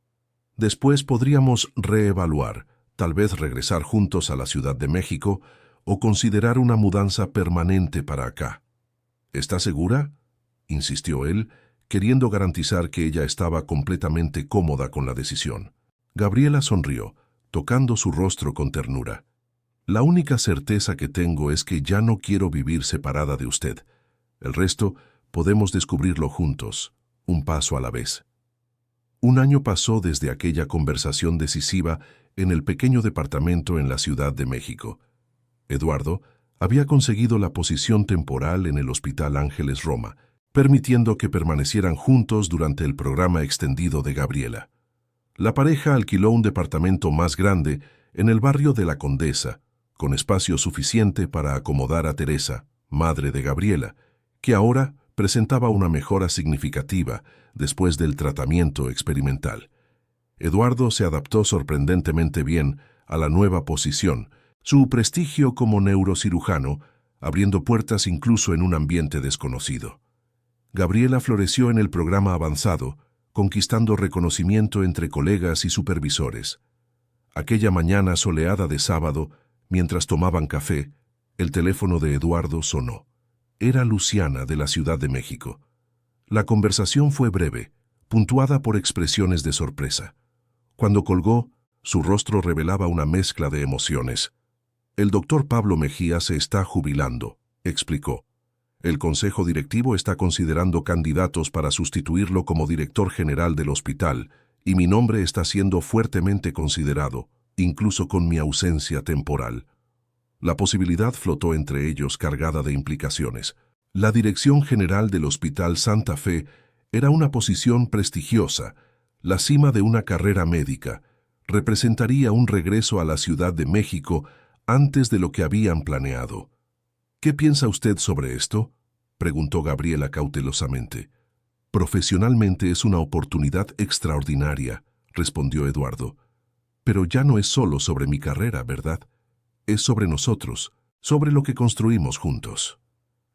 Después podríamos reevaluar, tal vez regresar juntos a la Ciudad de México o considerar una mudanza permanente para acá. ¿Está segura?, insistió él, queriendo garantizar que ella estaba completamente cómoda con la decisión. Gabriela sonrió, tocando su rostro con ternura. La única certeza que tengo es que ya no quiero vivir separada de usted. El resto podemos descubrirlo juntos, un paso a la vez. Un año pasó desde aquella conversación decisiva en el pequeño departamento en la Ciudad de México. Eduardo había conseguido la posición temporal en el Hospital Ángeles Roma, permitiendo que permanecieran juntos durante el programa extendido de Gabriela. La pareja alquiló un departamento más grande en el barrio de La Condesa, con espacio suficiente para acomodar a Teresa, madre de Gabriela, que ahora presentaba una mejora significativa después del tratamiento experimental. Eduardo se adaptó sorprendentemente bien a la nueva posición. Su prestigio como neurocirujano abriendo puertas incluso en un ambiente desconocido. Gabriela floreció en el programa avanzado, conquistando reconocimiento entre colegas y supervisores. Aquella mañana soleada de sábado, mientras tomaban café, el teléfono de Eduardo sonó. Era Luciana, de la Ciudad de México. La conversación fue breve, puntuada por expresiones de sorpresa. Cuando colgó, su rostro revelaba una mezcla de emociones. «El doctor Pablo Mejía se está jubilando», explicó. «El consejo directivo está considerando candidatos para sustituirlo como director general del hospital, y mi nombre está siendo fuertemente considerado, incluso con mi ausencia temporal». La posibilidad flotó entre ellos cargada de implicaciones. La dirección general del Hospital Santa Fe era una posición prestigiosa, la cima de una carrera médica. Representaría un regreso a la Ciudad de México antes de lo que habían planeado. «¿Qué piensa usted sobre esto?», preguntó Gabriela cautelosamente. «Profesionalmente es una oportunidad extraordinaria», respondió Eduardo. «Pero ya no es solo sobre mi carrera, ¿verdad? Es sobre nosotros, sobre lo que construimos juntos».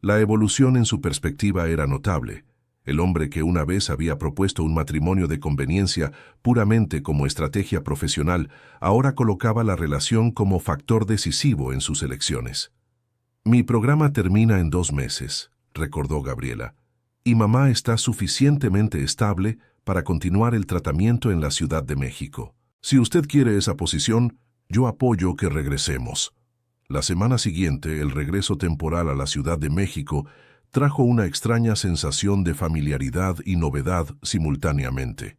La evolución en su perspectiva era notable. El hombre que una vez había propuesto un matrimonio de conveniencia puramente como estrategia profesional, ahora colocaba la relación como factor decisivo en sus elecciones. «Mi programa termina en 2 meses», recordó Gabriela, «y mamá está suficientemente estable para continuar el tratamiento en la Ciudad de México. Si usted quiere esa posición, yo apoyo que regresemos». La semana siguiente, el regreso temporal a la Ciudad de México trajo una extraña sensación de familiaridad y novedad simultáneamente.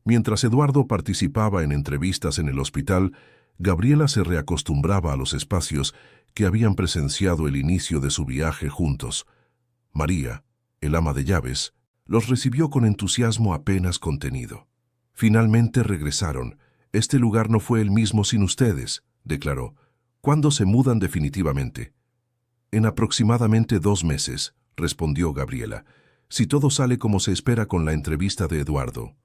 Mientras Eduardo participaba en entrevistas en el hospital, Gabriela se reacostumbraba a los espacios que habían presenciado el inicio de su viaje juntos. María, el ama de llaves, los recibió con entusiasmo apenas contenido. «Finalmente regresaron. Este lugar no fue el mismo sin ustedes», declaró. «¿Cuándo se mudan definitivamente?» «En aproximadamente 2 meses», respondió Gabriela, «si todo sale como se espera con la entrevista de Eduardo».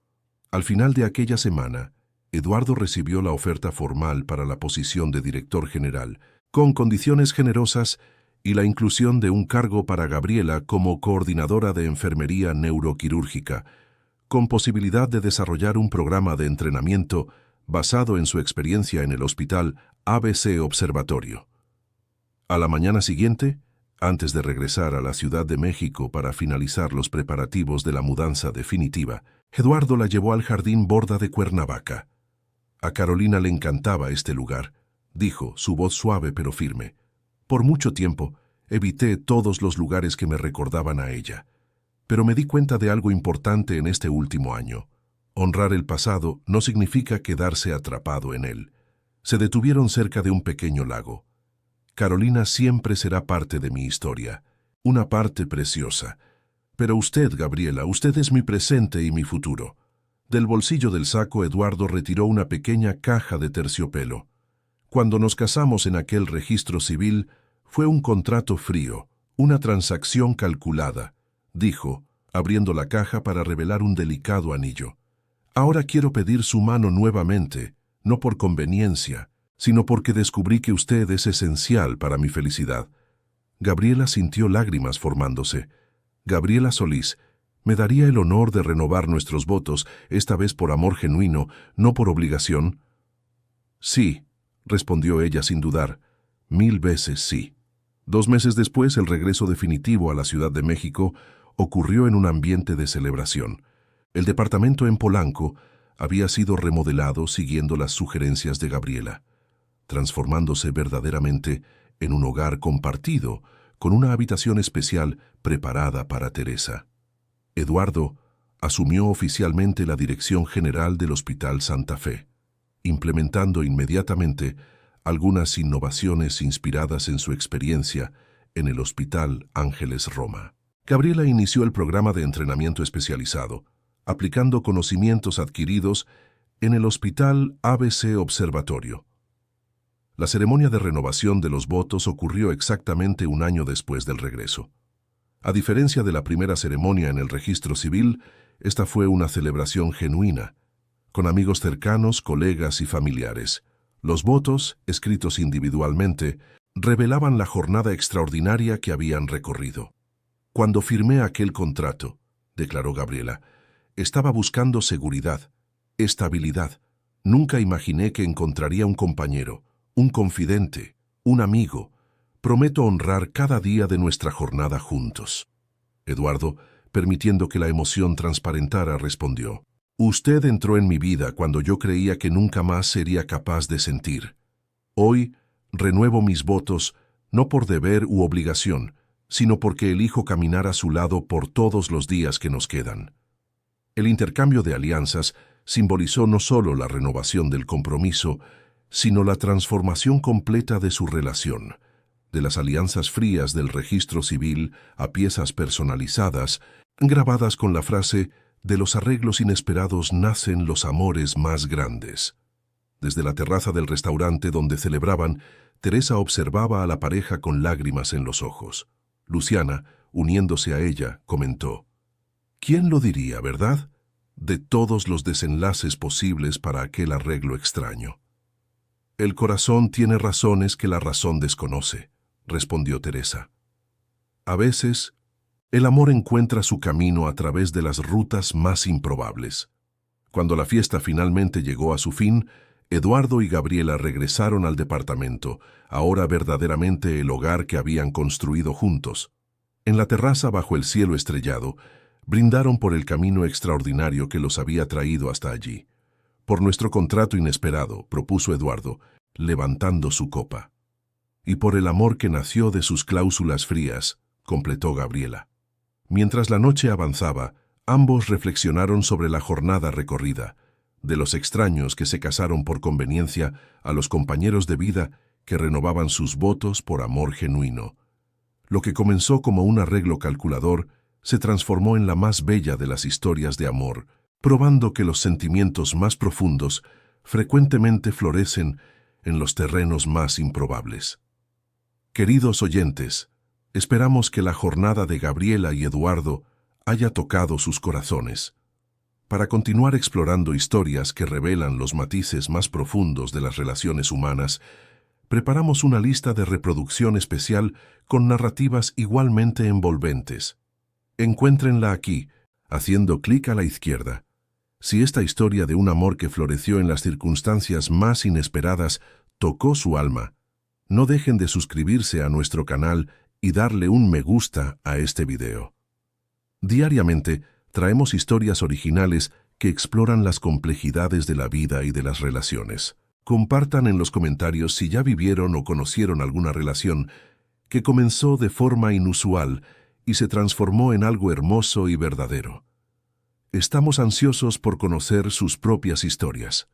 Al final de aquella semana, Eduardo recibió la oferta formal para la posición de director general, con condiciones generosas y la inclusión de un cargo para Gabriela como coordinadora de enfermería neuroquirúrgica, con posibilidad de desarrollar un programa de entrenamiento basado en su experiencia en el hospital ABC Observatorio. A la mañana siguiente, antes de regresar a la Ciudad de México para finalizar los preparativos de la mudanza definitiva, Eduardo la llevó al Jardín Borda de Cuernavaca. «A Carolina le encantaba este lugar», dijo, su voz suave pero firme. «Por mucho tiempo, evité todos los lugares que me recordaban a ella. Pero me di cuenta de algo importante en este último año. Honrar el pasado no significa quedarse atrapado en él». Se detuvieron cerca de un pequeño lago. «Carolina siempre será parte de mi historia, una parte preciosa. Pero usted, Gabriela, usted es mi presente y mi futuro». Del bolsillo del saco, Eduardo retiró una pequeña caja de terciopelo. «Cuando nos casamos en aquel registro civil, fue un contrato frío, una transacción calculada», dijo, abriendo la caja para revelar un delicado anillo. «Ahora quiero pedir su mano nuevamente, no por conveniencia, sino porque descubrí que usted es esencial para mi felicidad». Gabriela sintió lágrimas formándose. «Gabriela Solís, me daría el honor de renovar nuestros votos, esta vez por amor genuino, no por obligación». «Sí», respondió ella sin dudar, «1000 veces sí». 2 meses después, el regreso definitivo a la Ciudad de México ocurrió en un ambiente de celebración. El departamento en Polanco había sido remodelado siguiendo las sugerencias de Gabriela, transformándose verdaderamente en un hogar compartido, con una habitación especial preparada para Teresa. Eduardo asumió oficialmente la dirección general del Hospital Santa Fe, implementando inmediatamente algunas innovaciones inspiradas en su experiencia en el Hospital Ángeles Roma. Gabriela inició el programa de entrenamiento especializado, aplicando conocimientos adquiridos en el Hospital ABC Observatorio. La ceremonia de renovación de los votos ocurrió exactamente 1 año después del regreso. A diferencia de la primera ceremonia en el registro civil, esta fue una celebración genuina, con amigos cercanos, colegas y familiares. Los votos, escritos individualmente, revelaban la jornada extraordinaria que habían recorrido. Cuando firmé aquel contrato, declaró Gabriela, estaba buscando seguridad, estabilidad. Nunca imaginé que encontraría un compañero, un confidente, un amigo. Prometo honrar cada día de nuestra jornada juntos. Eduardo, permitiendo que la emoción transparentara, respondió: Usted entró en mi vida cuando yo creía que nunca más sería capaz de sentir. Hoy renuevo mis votos, no por deber u obligación, sino porque elijo caminar a su lado por todos los días que nos quedan. El intercambio de alianzas simbolizó no solo la renovación del compromiso, sino la transformación completa de su relación, de las alianzas frías del registro civil a piezas personalizadas, grabadas con la frase: de los arreglos inesperados nacen los amores más grandes. Desde la terraza del restaurante donde celebraban, Teresa observaba a la pareja con lágrimas en los ojos. Luciana, uniéndose a ella, comentó: ¿Quién lo diría, verdad? De todos los desenlaces posibles para aquel arreglo extraño. El corazón tiene razones que la razón desconoce, respondió Teresa. A veces, el amor encuentra su camino a través de las rutas más improbables. Cuando la fiesta finalmente llegó a su fin, Eduardo y Gabriela regresaron al departamento, ahora verdaderamente el hogar que habían construido juntos. En la terraza bajo el cielo estrellado, brindaron por el camino extraordinario que los había traído hasta allí. Por nuestro contrato inesperado, propuso Eduardo, levantando su copa. Y por el amor que nació de sus cláusulas frías, completó Gabriela. Mientras la noche avanzaba, ambos reflexionaron sobre la jornada recorrida, de los extraños que se casaron por conveniencia a los compañeros de vida que renovaban sus votos por amor genuino. Lo que comenzó como un arreglo calculador se transformó en la más bella de las historias de amor, probando que los sentimientos más profundos frecuentemente florecen en los terrenos más improbables. Queridos oyentes, esperamos que la jornada de Gabriela y Eduardo haya tocado sus corazones. Para continuar explorando historias que revelan los matices más profundos de las relaciones humanas, preparamos una lista de reproducción especial con narrativas igualmente envolventes. Encuéntrenla aquí, haciendo clic a la izquierda. Si esta historia de un amor que floreció en las circunstancias más inesperadas tocó su alma, no dejen de suscribirse a nuestro canal y darle un me gusta a este video. Diariamente traemos historias originales que exploran las complejidades de la vida y de las relaciones. Compartan en los comentarios si ya vivieron o conocieron alguna relación que comenzó de forma inusual y se transformó en algo hermoso y verdadero. Estamos ansiosos por conocer sus propias historias.